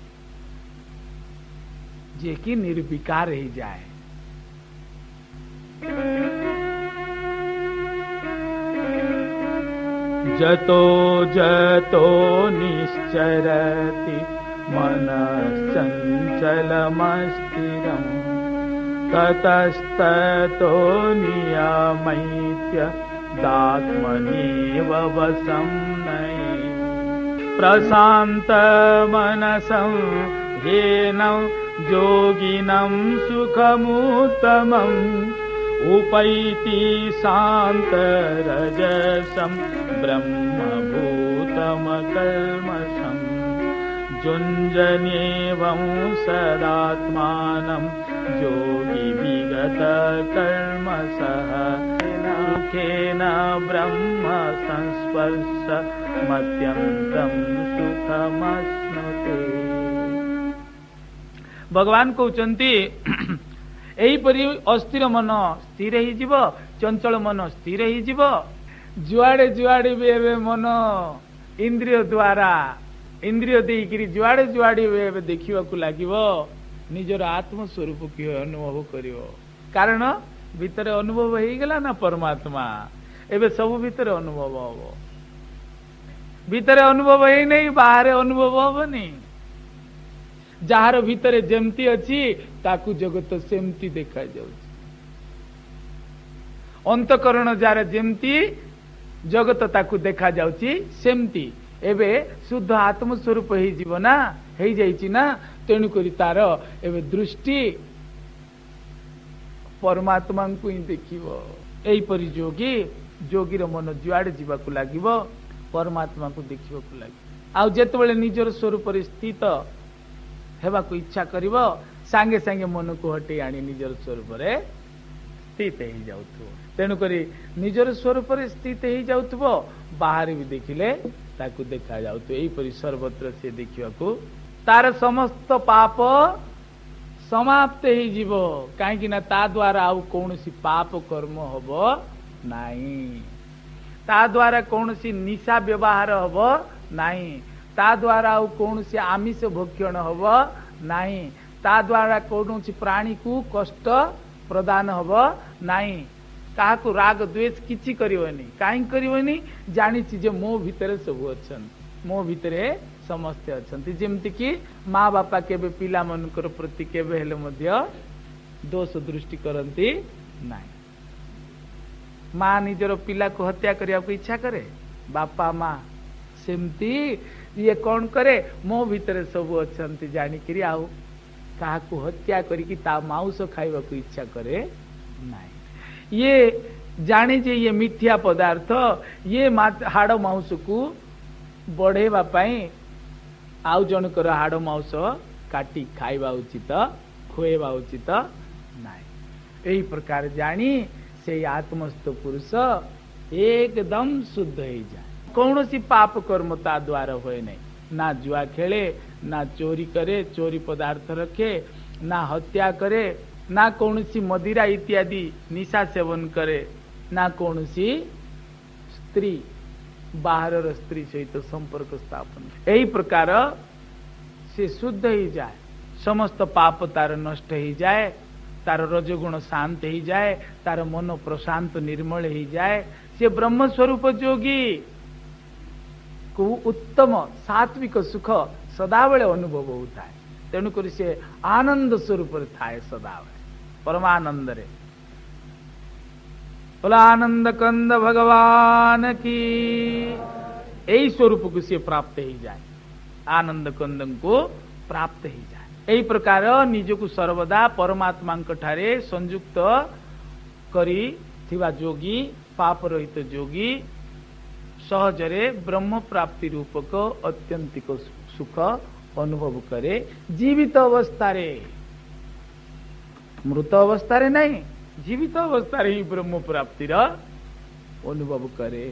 जे कि निर्विकार ही जाए। जतो जतो निश्चरति मनश्चञ्चलमस्थिरम् ततस्ततो नियमैत्य दात्मनेव वशं नये। प्रशान्त मनसं येनं योगिनं सुखमुत्तमम् उपैति शान्तरजसं ब्रह्मभूतमकल्मषम् युञ्जन्येवं सदात्मानं योगी विगतकल्मषः सुखेन ब्रह्म संस्पर्श मत्यन्तं सुखमश्नुते। भगवान कहते यही परी अस्थिर मन स्थिर ही जीव, चंचल मन स्थिर ही जीव। जुआड़े जुआड़े भी एवं मन इंद्रिय द्वारा इंद्रिय देकरी जुआड़े जुआड़े भी एवं देखा लगे निजर आत्म स्वरूप की अनुभव करियो। कारण भितर अनुभव हो गला ना परमात्मा। एवं सब भितर अनुभव हम। भितर अनुभव ही नहीं, बाहर अनुभव हेनी। जार भितर जेमती अच्छी ताकू जगत सेमती देखा जाउछि। अंतकरण जार जेमती जगत ताकू देखा जाउछि सेमती। एबे शुद्ध आत्म स्वरूप ही जीव ना, हेई जाइछि ना। तेणु करी तार एबे दृष्टि परमात्मा को ही देखिबो। एई परी जोगी जोगीर मन जुआड़े जीवाकू लागिबो परमात्मा को देखिबाकू लागि। आ जेतेबेले निजर स्वरूप रे स्थित हेबा को इच्छा करिवो सांगे सांगे मन को हटे आनी निजर स्वरूप रे स्थित ही जाउथबो। तेणु करी निजर स्वरूप रे स्थित ही जाउथबो, बाहर भी देखिले ताकू देखा जाउथबो। एही परी सर्वत्र से देखिबाकू तार समस्त पाप समाप्त ही जीवो। काहेकि ना ता द्वारा आउ कोनोसी पाप कर्म हबो नाही। ता द्वारा कौन सी निशा व्यवहार हब नहीं, ता द्वारा कौन सी आमिष भक्षण हब नहीं, ता द्वारा कौन सी प्राणी को कष्ट प्रदान हब नहीं, काहाकू राग द्वेष किछि करिवनी, काहे करिवनी, जानी जे मो भितरे सब अछन, मो भितरे समस्ते अछंती। जेमति कि माँ बापा केबे पिला मनकर प्रति केबे हेले मध्य दोष दृष्टि करंती नाही। माँ निजर पिला को हत्या करिया को इच्छा करे, बापा माँ सेमती ये कौन करे, मो भितरे सब अछंती जानिकरी आउ काहाकू हत्या करिकी ता मांस खाइबा को इच्छा करे नाही। ये जाने जे ये मिथ्या पदार्थ, ये हाड़ मांस को बढ़ेवा पाई आउ जनकर हाड़ मांस काटी खाइबा उचित, खुएबा उचित नाही। यही प्रकार जानी से आत्मस्थ पुरुष एकदम शुद्ध हो जाए, कौन सी पाप कर्म ता द्वारा होए नहीं, ना जुआ खेले, ना चोरी करे, चोरी पदार्थ रखे, ना हत्या करे, ना कौन सी मदिरा इत्यादि निशा सेवन करे, ना कौन सी स्त्री बाहर स्त्री सहित संपर्क स्थापन। यही प्रकार से शुद्ध ही जाए, समस्त पाप तार नष्ट ही जाए, तार रजगुण शांत ही जाए, तार मन प्रशांत निर्मल ही जाए, से ब्रह्म स्वरूप जोगी को उत्तम सात्विक सुख सदाबले अनुभव होता है। तेणुक से आनंद स्वरूप थाए सदाबले परमानंद रे। बोला आनंद कंद भगवान की। यही स्वरूप को से प्राप्त ही जाए, आनंद कंद को प्राप्त ही जाए। यही प्रकार निज को सर्वदा परमात्मा ठारे संयुक्त करी थिवा जोगी, पाप रहित जोगी सहजरे ब्रह्म प्राप्ति रूपक अत्यंतिक सुख अनुभव करे। जीवित अवस्था रे, मृत अवस्था रे नहीं, जीवित अवस्था रे ही ब्रह्म प्राप्ति रा अनुभव करे।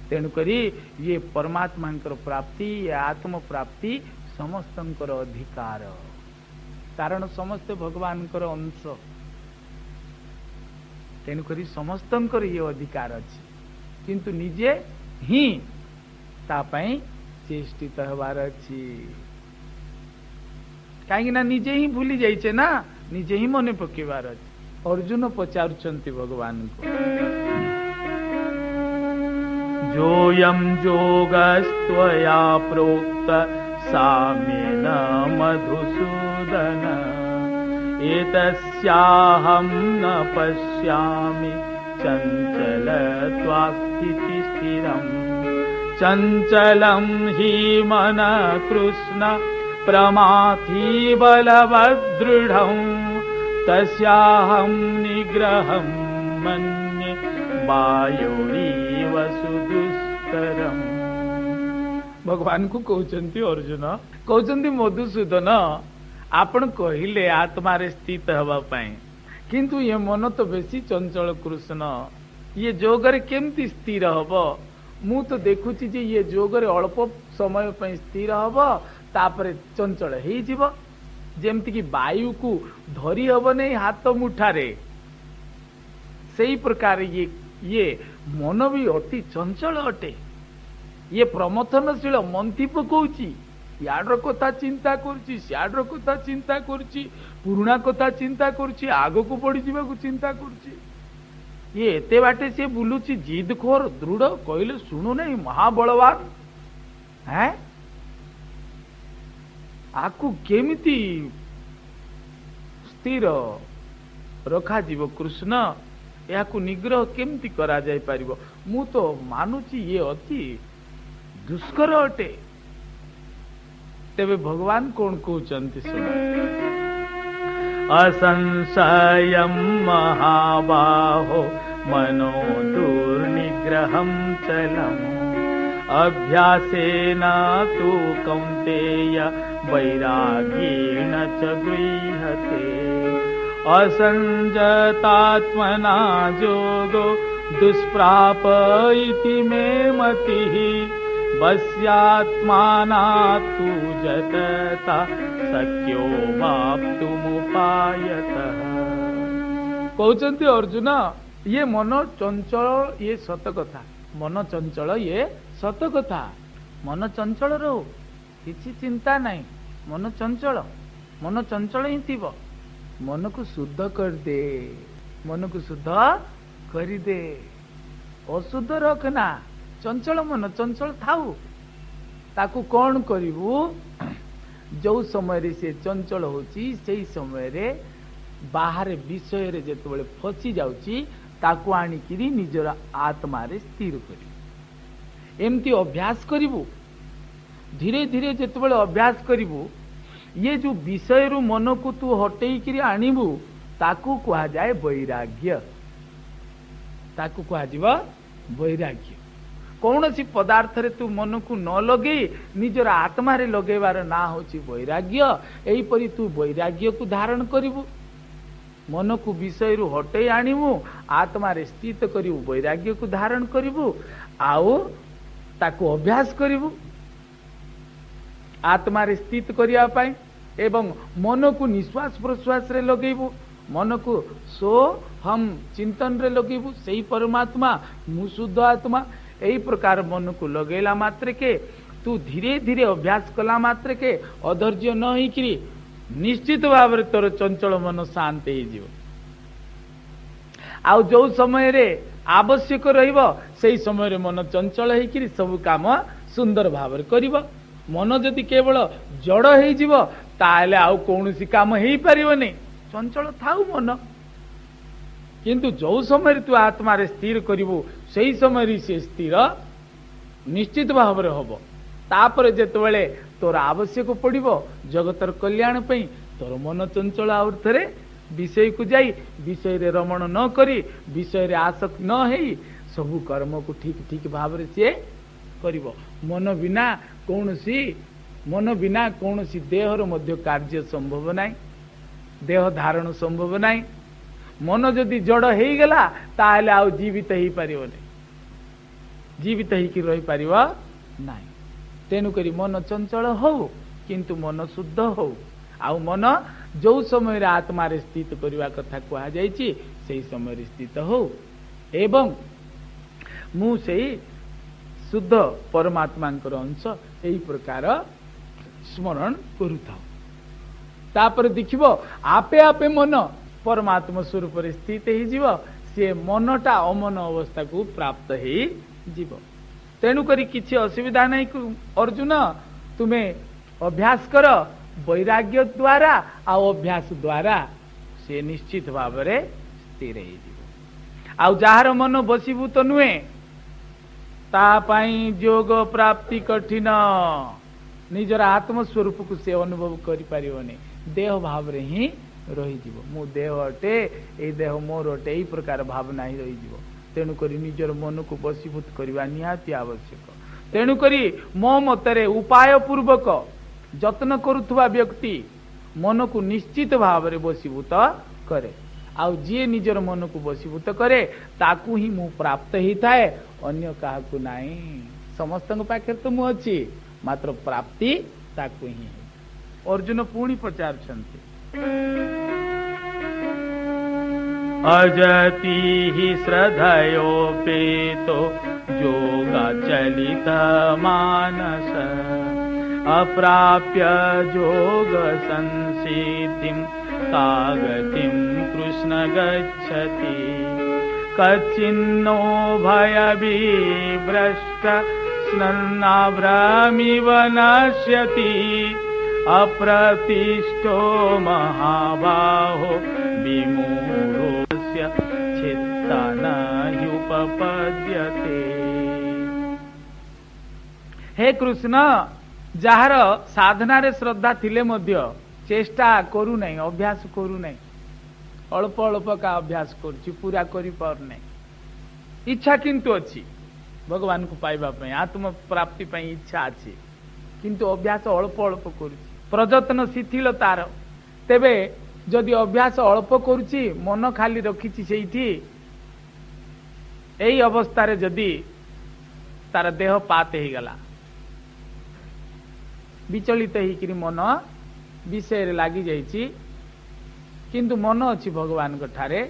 तेणुकरी ये परमात्मा प्राप्ति, ये आत्म प्राप्ति समस्तंकर अधिकार, कारण समस्त भगवान अंश। तेणुकरी समस्तंकर ये अधिकार अच्छी, किंतु निजे ही तापाई चेष्टित हबार अच्छी। कहीं ना निजे ही भूली जाइछे ना, निजे ही मने पकेबार अच्छी। अर्जुन पचारुचंती भगवान को, जोयम जोगस्त्वया प्रोक्त सामेन मधुसूदन, एतस्याहं न पश्यामि चञ्चलत्वास्थिति स्थिरम्, चञ्चलं हि मनः कृष्ण प्रमाथि बलवदृढं, तस्याहं निग्रहं मन्ये वायोरीव सुदुष्करम्। भगवान को कहते अर्जुन, कहते मधुसूदन आपण कहले आत्मा स्थित हवा पाए, किंतु ये मन तो बेसी चंचल कृष्ण, ये जोगरे केमती स्थिर हब? मु तो देखुची जे ये जोगरे अल्प समय पे स्थिर हब, तापरे चंचल ही जीव। जेमती कि वायु को धरी हब नहीं हाथ मुठारे, सही प्रकार ये मन भी अति चंचल अटे। ये प्रमथनशील मंथी पकाउची, याडर कथा चिंता करुची, सियाडर कथा चिंता करुची, पुरुणा कथा चिंता करुची, आग को बढ़ी जावा चिंता करुची। ये एते बाटे से बुलुची जिदखोर दृढ़, कहले शुणु नहीं महाबलवान है। आकु केमिति स्थिर रखा जीव कृष्ण, याकु निग्रह केमिति करा जाय परिबो? मु तो मानुची ये अति दुष्कर अटे। तेबे भगवान कौन कहते सुन, असंशयं महाबाहो मनो दुर्निग्रहं चलम्, अभ्यासेन तु कौन्तेय वैराग्येण च गृह्यते, असंजतात्मना जोगो दुष्प्राप इति मे मतिः, वस्यात्माना तु जतता शक्यो वाप्तुमुपायतः। कहते अर्जुन, ये मन चंचल ये सत कथा, मन चंचल ये सत कथा मन चंचल रहो किसी चिंता नहीं मन चंचल ही थी मन को शुद्ध कर दे मन को शुद्ध कर दे अशुद्ध रखना चंचल मन चंचल थाऊ ताकू कौन करिवु जो समय रे से चंचल होची सेही समय रे बाहर विषय रे जेतबेले फसी जाउची ताकू आनी किरी निजर आत्मा रे स्थिर करी एमती अभ्यास करिवु धीरे धीरे जेतबेले अभ्यास करिवु ये जो विषय रु मन को तू हटेई किरी आनिबु ताकू कहा जाए वैराग्य ताकू कहा जीवा वैराग्य कौन सी पदार्थ रे तू मन को न लगे निजर आत्मा रे लगेबार ना होची वैराग्य एही परी तू वैराग्य को धारण करिवु मन को विषय रु हटे आनिवु आत्मा रे स्थित करिवु वैराग्य को धारण करिवु आउ ताकू अभ्यास करिवु आत्मा रे स्थित करिया पाई एवं मन को निश्वास प्रश्वास रे लगेबु मन को सो हम चिंतन रे लगेबु सेही परमात्मा मु शुद्ध आत्मा एही प्रकार मन को लगेला मात्र के तू धीरे धीरे अभ्यास कला मात्र के अधैर्य न होइकरी निश्चित भाव रे तोर चंचल मन शांत हो जीव आउ जो समय रे आवश्यक रहिबो सेही समय रे मन चंचल होइकरी सब काम सुंदर भाव रे करिवो मन जदि केवल जड़ हो जीव ताले आउ कोनोसी काम हेई परिबो नै चंचल थाउ मन किंतु जो समय तू आत्मा रे स्थिर करिवो सही समय से स्थिर निश्चित भाव रे हबो तापर जेतबेले तोर आवश्यक पड़िबो जगतर कल्याण पई तोर मन चंचल आउर थरे विषय को जाई विषय रे रमण न करी विषय रे आसक्त न हेई सबु कर्म को ठीक ठीक भाव रे से करिवो मन बिना कौनसी देहर मध्य कार्य संभव नाई देह धारण संभव नाई मन जदि जड़ हो गला ताहले आउ जीवित ही पारिबो नै जीवित ही कि रही पारिबो नाई तेनु करी मन चंचल हो किंतु मन शुद्ध हो आउ मन जो समय रे आत्मा रे स्थित करबा कथा कहा जायछि सेही समय रे स्थित हो एवं मु सेही शुद्ध परमात्मांकर अंश एही प्रकार स्मरण करूथा तापर देखिबो आपे आपे मन परमात्मा स्वरूप रे स्थित ही जीव से मनटा अमन अवस्था को प्राप्त ही जीव तेणु करी किछि असुविधा नहीं अर्जुन तुमे अभ्यास कर वैराग्य द्वारा आ अभ्यास द्वारा से निश्चित भाव रे स्थिर ही जीव आउ जहार मन बसीभूत नुहे ता पाई योग प्राप्ति कठिन निजर आत्मस्वरूप को से अनुभव करि परिबोनी देह भाव रे ही रही जीव मु देह अटे ए देह मोर अटे एही प्रकार भावना ही रही जीव तेणु करी निजर मन को बसीभूत करबा निहाती आवश्यक तेणु करी मो मतरे उपाय पूर्वक जत्न करुथुवा व्यक्ति मन को निश्चित भाव रे बसीभूत करे आउ जी निजर मन को बसीभूत करे ताकू ही मु प्राप्त ही थाए अन्य काहाकू नाही समस्तक पाखे तो मु अछि मात्र प्राप्ति ताकू ही अर्जुन पुणी पचारछन्ति अजति हि श्रद्धयोपेतो योगाचलित मानस अप्राप्य योग संसिद्धिं कागतिं कृष्ण गच्छति कच्चिन्नो भयविभ्रष्ट स्नन्नाभ्रमिव नश्यति अप्रतिष्ठो महाबाहो विमूढोऽस्य चित्ता न ह्युपपद्यते। हे कृष्ण जार साधना रे श्रद्धा थिले मध्य चेष्टा करू नहीं अभ्यास करू नहीं अल्प अल्प का अभ्यास करुछि पूरा करि पार नहीं इच्छा किंतु अछि भगवान को पाइबा पई आत्म प्राप्ति पई इच्छा अछि किंतु अभ्यास अल्प अल्प करुछि प्रयत्न शिथिल तार तेबे जदि अभ्यास अल्प करुछि मन खाली रखिछि सेठी एई अवस्था रे जदि तार देह पात हे गला विचलित ही मन विषय रे लागी जाइछि किंतु मन अछि भगवान को ठारे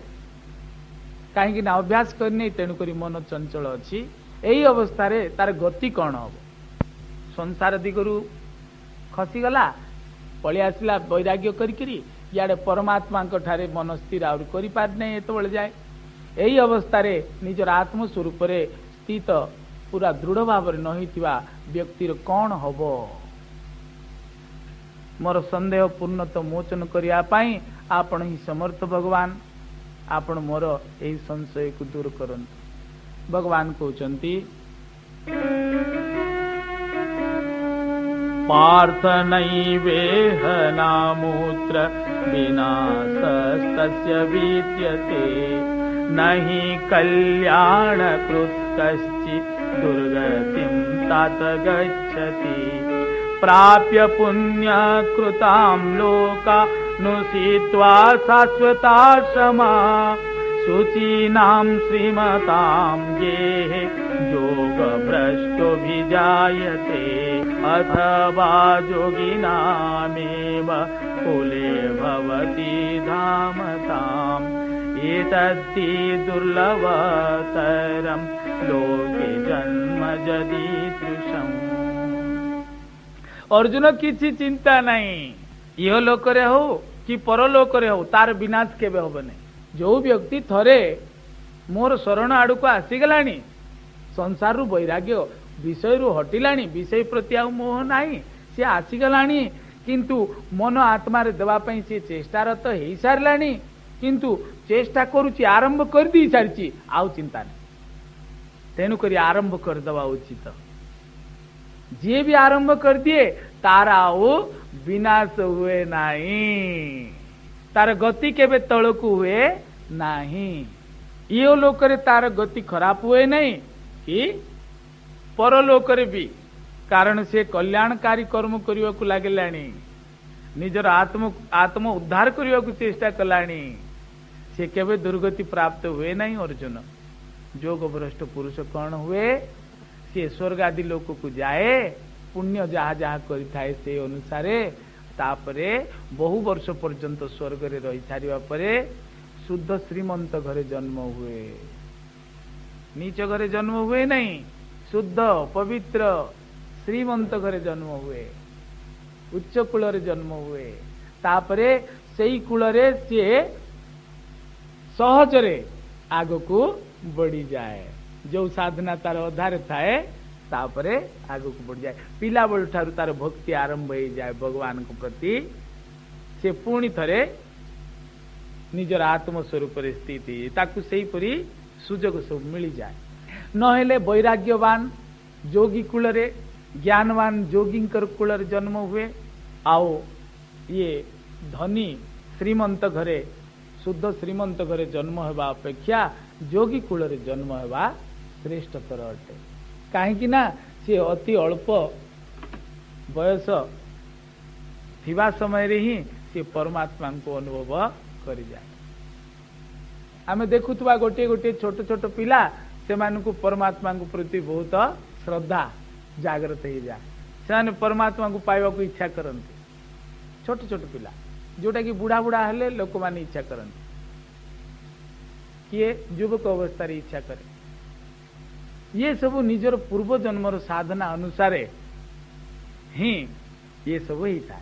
कहीं ना अभ्यास करने तेणुक मन चंचल अच्छी एई अवस्था रे तार गति कौन हम संसार दिगरु खसीगला पलि आसला वैराग्य करी इे परमात्मा ठारे मन स्थिर आउर करि पार नै एतबेले जाए एई अवस्था रे निजर आत्मस्वरूप रे स्थित पूरा दृढ़ भाव न होइतिबा व्यक्तिर कौन हबो मोर संदेह पूर्णत मोचन करिया पाई आपण ही समर्थ भगवान आपण मोर एई संशय को दूर करंतु भगवान कहउचंती पार्थ नैवेह नामूत्र विनाशस्तस्य विद्यते नहि कल्याण कृत कश्चित् दुर्गतिं तात गच्छति प्राप्य पुण्य कृतां लोका नुसीत्वा शाश्वताश्रमा शुचीनां श्रीमतां गेः योगभ्रष्टोऽभिजायते अथवा योगिनामेव कुले भवति धामताम् एतद्धि दुर्लभतरं लोके जन्म यदीदृशम्। अर्जुन किछि चिंता नहीं इह लोक रे हो कि परलोक रे हो तार विनाश केबे होबने जो व्यक्ति थरे मोर शरण आड़ को आसीगलानी संसार रु वैराग्य विषय रु हटिलानी विषय प्रति आ मोह नाही से आसीगलानी किंतु मन आत्मा रे देवा पई से चेष्टारत हो सारलानी किंतु चेष्टा करूची आरंभ कर दी सारची आउ चिंता नहीं तेणु करी आरंभ कर दवा उचित जे भी आरंभ कर दिए तार आउ विनाश हुए नहीं तार गति केबे तळकु हुए नहीं यो लोक रे तार गति खराब हुए नहीं कि परलोक रे भी कारण से कल्याणकारी कर्म करिवा को लागलानी निजर आत्म उद्धार करिवा को चेष्टा कलानी से केबे दुर्गति प्राप्त हुए नहीं अर्जुन जोग भ्रष्ट पुरुष कौन हुए सी स्वर्ग आदि लोक को जाए पुण्य जहा जहा करिथाए से अनुसारे तापरे बहु वर्ष पर्यंत स्वर्ग रे रही सारिबा परे शुद्ध श्रीमंत घरे जन्म हुए नीच घरे जन्म हुए नहीं शुद्ध पवित्र श्रीमंत घरे जन्म हुए उच्च कूल रे जन्म हुए तापरे सेई कूल रे सी सहजरे आग को बढ़ी जाए जो साधना तार अधारे थाए तापरे आगु को बढ़ जाए पिला बल ठारू तार भक्ति आरंभ हो जाए भगवान को प्रति से पुणी थरे निजर आत्म स्वरूप स्थिति ताकू सही परी सुजोग सब मिल जाए नहेले वैराग्यवान जोगी कूल रे ज्ञानवान जोगींकर कूल रे जन्म हुए आओ ये धनी श्रीमंत घरे शुद्ध श्रीमंत घरे जन्म हेबा अपेक्षा जोगी कूल रे जन्म हेबा श्रेष्ठतर अटे कहीं ना सी अति अल्प बयस थिबा समय रे ही सी परमात्मा को अनुभव करि जाए आमे देखुथुवा गोटे गोटे छोट छोट पिला से मानकु परमात्मा को प्रति बहुत श्रद्धा जागृत हो जाए से परमात्मा को पाइबा को इच्छा करते छोट छोट पिला जोटा कि बुढ़ा बुढ़ा हेले लोक माने इच्छा करते किए युवक अवस्था रे इच्छा करे ये सब निजर पूर्व जन्मर साधना अनुसार ही ये सब ही था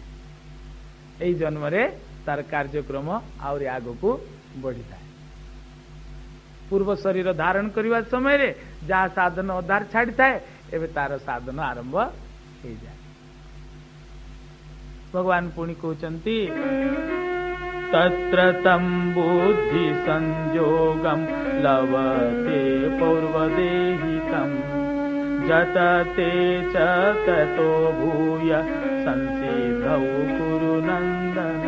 यही जन्म रे तार कार्यक्रम आउर आग को बढ़ी था पूर्व शरीर धारण करने समय रे जहाँ साधन अधार छाड़ी थाए एवं तार साधन आरंभ हो जाए भगवान पुणी कहते तत्र तं बुद्धि संयोगं लभते पूर्वदेहितं जतते च ततो भूय संसिद्धौ कुरु नन्दन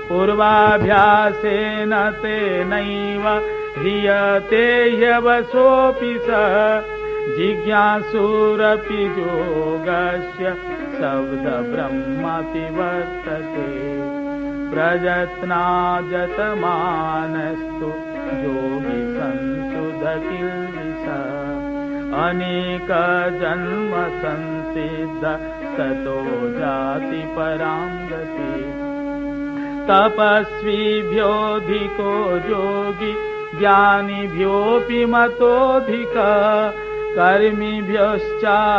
पूर्वाभ्यासेन तेनैव ह्रियते ह्यवसोऽपि स जिज्ञासुरपि योगस्य शब्द ब्रह्मति वर्तते प्रयत्नाजतमानस्तु योगी संशुद्धकिल्बिष अनेक जन्म संसिद्ध ततो जाति परां गति तपस्विभ्योऽधिको योगी ज्ञानिभ्योऽपि मतोऽधिक कर्मिभ्यश्चाधिको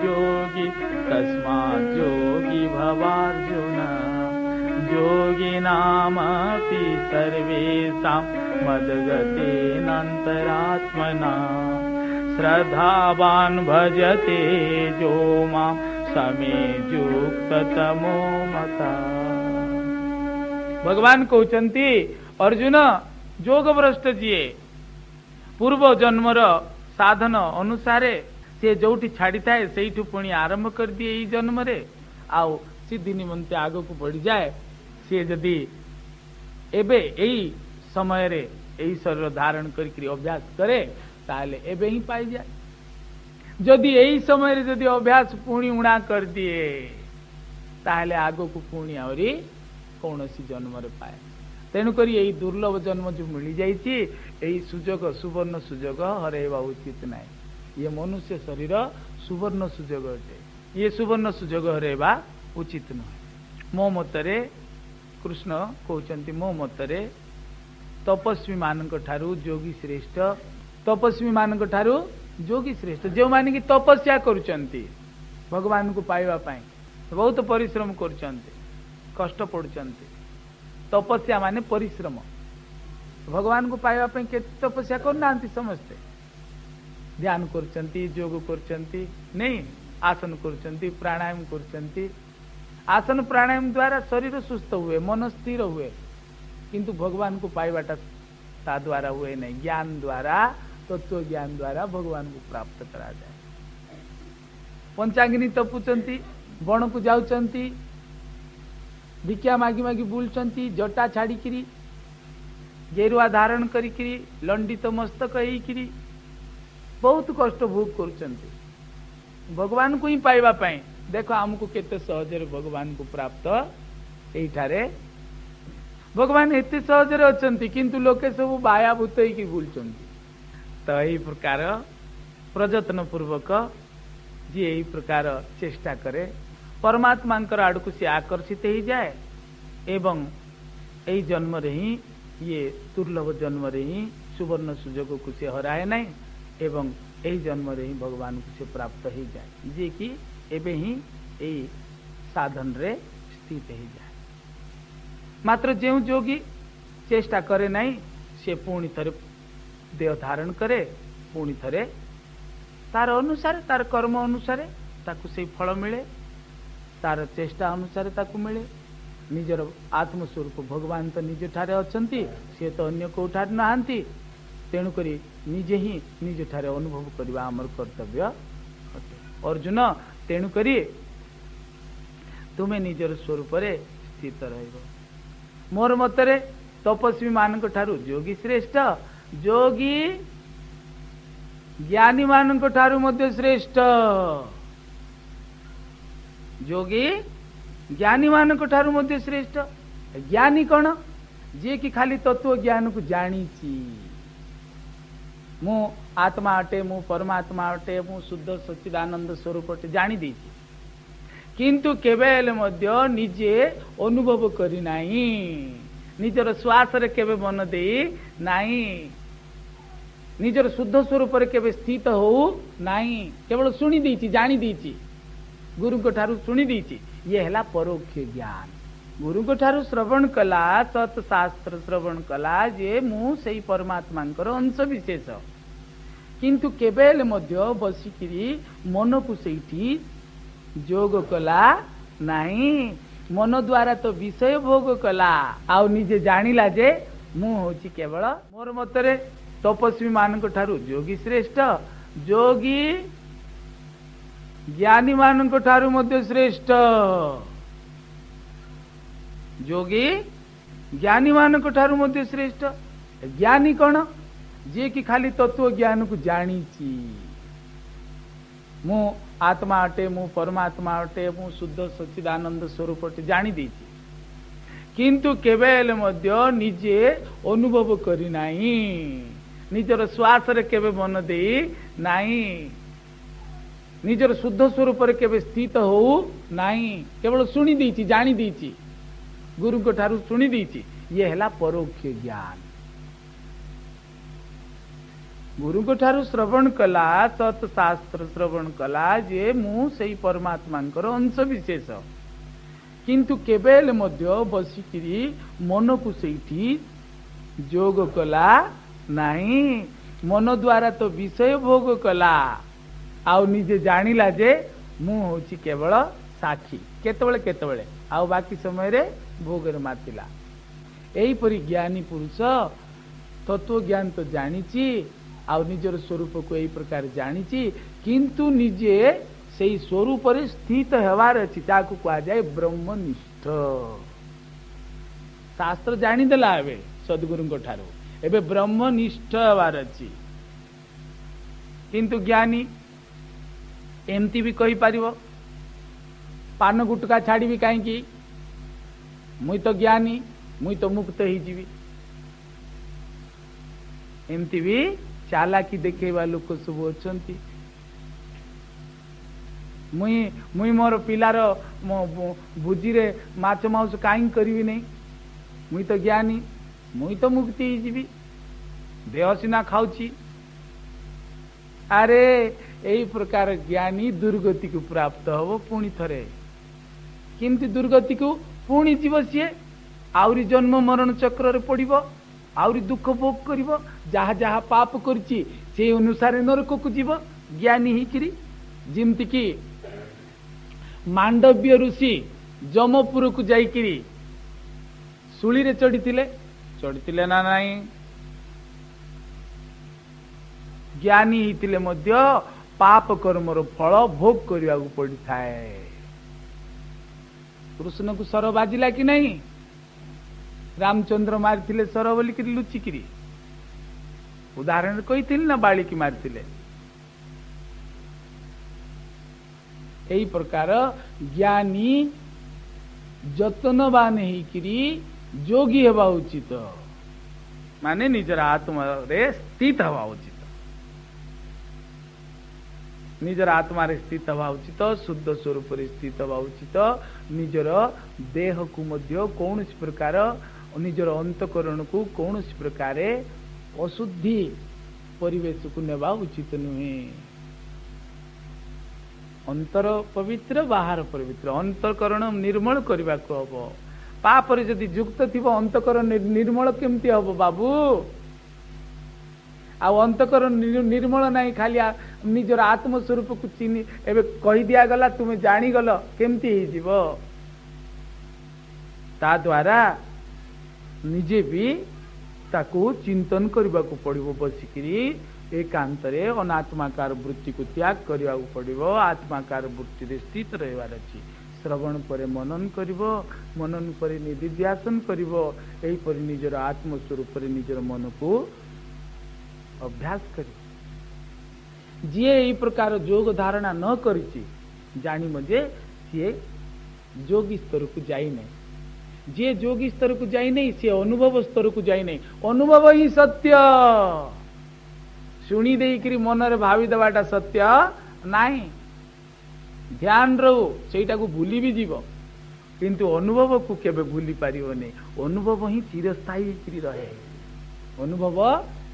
योगी तस्मात् योगी भवार्जुन योगिनामपि सर्वेषां मद्गतेनान्तरात्मना श्रद्धावान् भजते जो मां समे युक्ततमो मता। भगवान कहते अर्जुन जोग भ्रष्ट जी पूर्व जन्मर साधन अनुसारे से जोठी छाड़ी थाए सेठू पुणी आरंभ कर दिए ई जन्म रे आउ सिद्धि निमंते आग को बढ़ी जाए सी जदि एबे एई समय रे एई शरीर धारण करके अभ्यास करे ताले एबे ही पाई जाए। जदि एई समय रे जदि अभ्यास पुणी उणा कर दिए ताले आग को पुणी आवरी कौनसी जन्म रे पाए। तेणुक यही दुर्लभ जन्म जो मिल जाइए यही सुजोग सुवर्ण सुजोग हरवा उचित नहीं। ये मनुष्य शरीर सुवर्ण सुजोग अटे, ये सुवर्ण सुजोग हरवा उचित नुहे। मो मतरे कृष्ण कहते मो मतरे तपस्वी मानक ठारू जोगी श्रेष्ठ, तपस्वी मानक ठारू जोगी श्रेष्ठ। जो माने कि तपस्या करुचंती भगवान को पाइबा पाई बहुत परिश्रम करुचंती कष्ट पड़ुचंती। तपस्या माने परिश्रम, भगवान को पाइबा पाई के तपस्या करना समस्ते ध्यान करचंती योग करचंती नहीं आसन करचंती प्राणायाम करचंती। आसन प्राणायाम द्वारा शरीर सुस्थ हुए मन स्थिर हुए किंतु भगवान को पाइबाटा ता द्वारा हुए नहीं। ज्ञान द्वारा तत्व ज्ञान द्वारा भगवान को प्राप्त करा जाए। पंचाग्नि तपुचंती बण को जाउचंती भिक्षा मागी मागी बुलचंती जटा छाड़िकी गेरुआ धारण करी लंडित मस्तक होइकिरी बहुत कष्ट भोग करुचंती भगवान को ही पाइबा पाई। देखो हमको केते सहजरे भगवान को प्राप्त एठारे भगवान एते सहजरे अछंती किंतु लोके सब बायाभूत होइकी बुलचंती। तो यही प्रकार प्रयत्न पूर्वक जी यही प्रकार चेष्टा करे परमात्मा आड़ को सी आकर्षित हो जाए एवं यही जन्म रे ही ये दुर्लभ जन्म रे ही सुवर्ण सुजोग को सी हराए नहीं एवं यही जन्म रे ही भगवान को से प्राप्त हो जाए जे कि एबे ही यही साधन रे स्थित हो जाए। मात्र जो जोगी चेष्टा करे नहीं से पुणी थरे देह धारण करे पुणी थरे तार अनुसार तार कर्म अनुसार ताकू से फल मिले तार चेष्टा अनुसार ताकू मिले। निजर आत्मस्वरूप भगवान तो निज ठारे अछंती से तो अन्य को ठार नहांती तेणुक निजे ही निज ठारे अनुभव करवा आमर कर्तव्य अटे। अर्जुन तेणुक तुम्हें निजर स्वरूप रे स्थित रहिबो। मोर मतरे तपस्वी मानक ठारू जोगी श्रेष्ठ, जोगी ज्ञानी मानक ठारू मध्य श्रेष्ठ। जोगी ज्ञानी मानक ठारू मध्य श्रेष्ठ। ज्ञानी कौन जे कि खाली तत्व ज्ञान को जानी मु आत्मा अटे मु परमात्मा अटे मु शुद्ध सच्चिदानंद स्वरूप अटे जानी देछि किंतु केबेले मध्य निजे अनुभव करी नाही निजर श्वास रे केबे मन देई नाही निजर शुद्ध स्वरूप रे केबे स्थित हो नाही केवल सुनी देछि जानी देछि गुरु को ठारू सुनी देछि। ये हैला परोक्ष ज्ञान। गुरु को ठारू श्रवण कला सत्शास्त्र श्रवण कला जे मु सेई परमात्मांकर अंश विशेष किंतु केबेल मध्य बसिकिरी मन को सेठी जोग कला नाही मन द्वारा तो विषय भोग कला आउ निजे जानिला जे मु होची केवल मोर मतरे तपस्वी मानक ठारू जोगी श्रेष्ठ, जोगी ज्ञानी मानक ठारू मध्य श्रेष्ठ। जोगी ज्ञानी मानक ठारू मध्य श्रेष्ठ। ज्ञानी कौन जे कि खाली तत्व ज्ञान को जानी मु आत्मा अटे मु परमात्मा अटे मु शुद्ध सच्चिदानंद स्वरूप अटे जानी देछि किंतु केबेल मध्य निजे अनुभव करी नाही निजर श्वास रे केबे मन देई नाही निजर शुद्ध स्वरूप रे केबे स्थित हो नाही केवल सुनी देछि जानी देछि गुरु को ठारू सुनी देछि। ये हैला परोक्ष ज्ञान। गुरु को ठारू श्रवण कला सत शास्त्र श्रवण कला जे मु सेई परमात्मांकर अंश विशेष किंतु केबेल मध्य बसिकिरी मन को सेठी जोग कला नहीं मन द्वारा तो विषय भोग कला आउ निजे जानिला जे मु होची केवल साक्षी केतबेले केतबेले आउ बाकी समय रे भोग रे मातिला एही परि ज्ञानी पुरुष तत्व ज्ञान तो जानिची आउ निजर स्वरूप को एही प्रकार जानिची किंतु निजे सेही स्वरूप रे स्थित हेवार अछि ताकू कहा जाए ब्रह्मनिष्ठ शास्त्र जानी देला एबे सद्गुरु को ठारो एबे ब्रह्मनिष्ठ हेवार अछि किंतु ज्ञानी एमती भी कही पारिबो पान गुटका छाड़ी भी कहीं मुई तो ज्ञानी मुई तो मुक्त ही जीवी एमती भी चालाकी देखेवा लोक सब अछंती मुई मोर पिलार भुजी रे माछ मांस काई करबी नहीं मुई तो ज्ञानी मुई तो मुक्ति ही जीवी देह सिना खाऊची अरे यही प्रकार ज्ञानी दुर्गति को प्राप्त हो पुणी थरे किंतु दुर्गति को पुणी जीव सी आउरी जन्म मरण चक्र रे पड़िबो आउरी दुख भोग करिबो जहा जहा पाप करची से अनुसार नरक को जीव ज्ञानी ही किरी जिमति की मांडव्य ऋषि जमपुर को जाइकिरी सुली रे चढ़ीतिले ना नहीं ज्ञानी हितिले मध्य पाप कर्मर फल भोग करने को पड़ी थाए कृष्ण को सर बाजिला कि नहीं रामचंद्र मारिथिले सर बोलिक लुचिकी उदाहरण कही ना बाड़ी की मारिथिले यही प्रकार ज्ञानी जतनवान होकरी जोगी हवा उचित माने निजर आत्मा रे स्थित हवा उचित निजर आत्मा रे स्थित हवा उचित शुद्ध स्वरूप रे स्थित हवा उचित निजर देह को मध्य कौन प्रकार निजर अंतकरण को कौन प्रकार अशुद्धि परिवेश को नेबा उचित नुहे अंतर पवित्र बाहर पवित्र अंतकरण निर्मल करने को हम पापर जदि युक्त थी अंतकरण निर्मल केमती हम बाबू अंतकरण निर्मल नहीं खाली निजर आत्मस्वरूप को चिन्ह एवं कही दिया गला तुम्हें जानीगल केमती ता द्वारा निजे भी ताकू चिंतन करने को पड़ो बसिकी एकांतरे अनात्माकार वृत्ति को त्याग करने को पड़ो आत्माकार वृत्ति रे स्थित रहिबार अछि श्रवण पर मनन करिवो मनन पर निधिध्यासन करिवो एही पर निजर आत्मस्वरूप रे निजर मन को अभ्यास करी जी यही प्रकार योग धारणा न करिछि जानी मजे सी योगी स्तर को जाई नहीं जे योगी स्तर को जाई नहीं सी अनुभव स्तर को जाई नहीं अनुभव ही सत्य शुणी देकरी मन रे भावी देवाटा सत्य नहीं ध्यान रहू सेटा को भूली भी जीव किंतु अनुभव को केबे भूली पारिबो नहीं अनुभव ही चिरस्थायी रहे अनुभव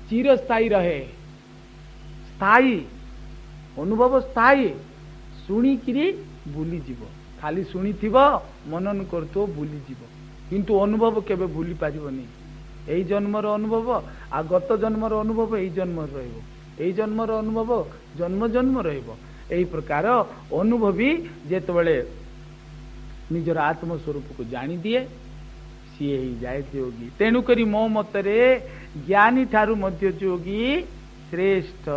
चिरस्थायी रहे स्थायी अनुभव स्थायी शुणिकी भूली जीव खाली शुणी मनन करतो भूली जीव किंतु अनुभव केबे भूली पारिबोनी एही जन्मर अनुभव आ गत जन्मर अनुभव एही जन्म रहिबो एही जन्मर अनुभव जन्म जन्म रहिबो एही प्रकार अनुभवी जेतबेले निजर आत्मस्वरूप को जानी दिए सी ही जाए योगी तेणु करी मो मतरे ज्ञानी ठारू मध्य योगी श्रेष्ठ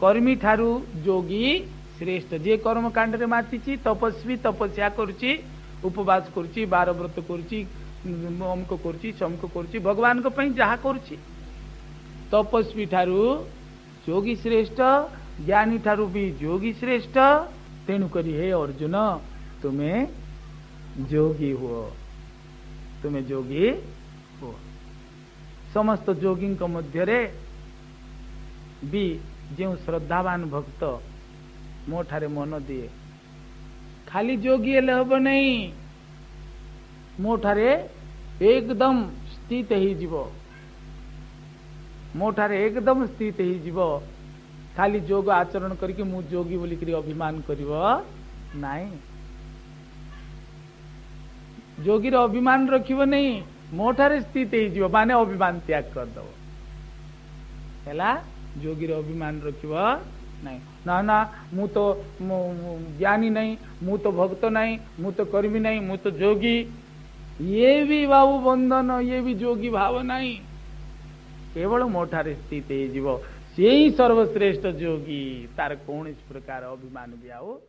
कर्मी ठारू योगी श्रेष्ठ जे कर्म कांड रे मातिची तपस्वी तपस्या करुची उपवास करुची बार व्रत करुची अमक करुची समक करुची भगवान को पई जहा करुची तपस्वी ठारू योगी श्रेष्ठ ज्ञानी ठारू भी योगी श्रेष्ठ तेणु करी हे अर्जुन तुम्हें जोगी हो तुम्हें जोगी हो समस्त जोगी मध्य रे भी जो श्रद्धावान भक्त मो ठारे मन दिए खाली जोगी हेले हब नहीं मो ठारे एकदम स्थित ही जीव मोठारे एकदम स्थित ही जीव खाली जोग आचरण करके मु जोगी बोली करी अभिमान करिवो नाही जोगीर अभिमान रखिबो नहीं मोठारे स्थित ही जीव माने अभिमान त्याग कर दो हैला जोगीर अभिमान रखिबो नहीं ना ना मु तो ज्ञानी नहीं मु तो भक्त नहीं मु तो कर्मी नहीं मु तो जोगी ये भी बाबू बंधन ये भी जोगी भाव नहीं केवल मोठारे स्थित जीव से ही सर्वश्रेष्ठ जोगी तार कौन इस प्रकार अभिमान भी आओ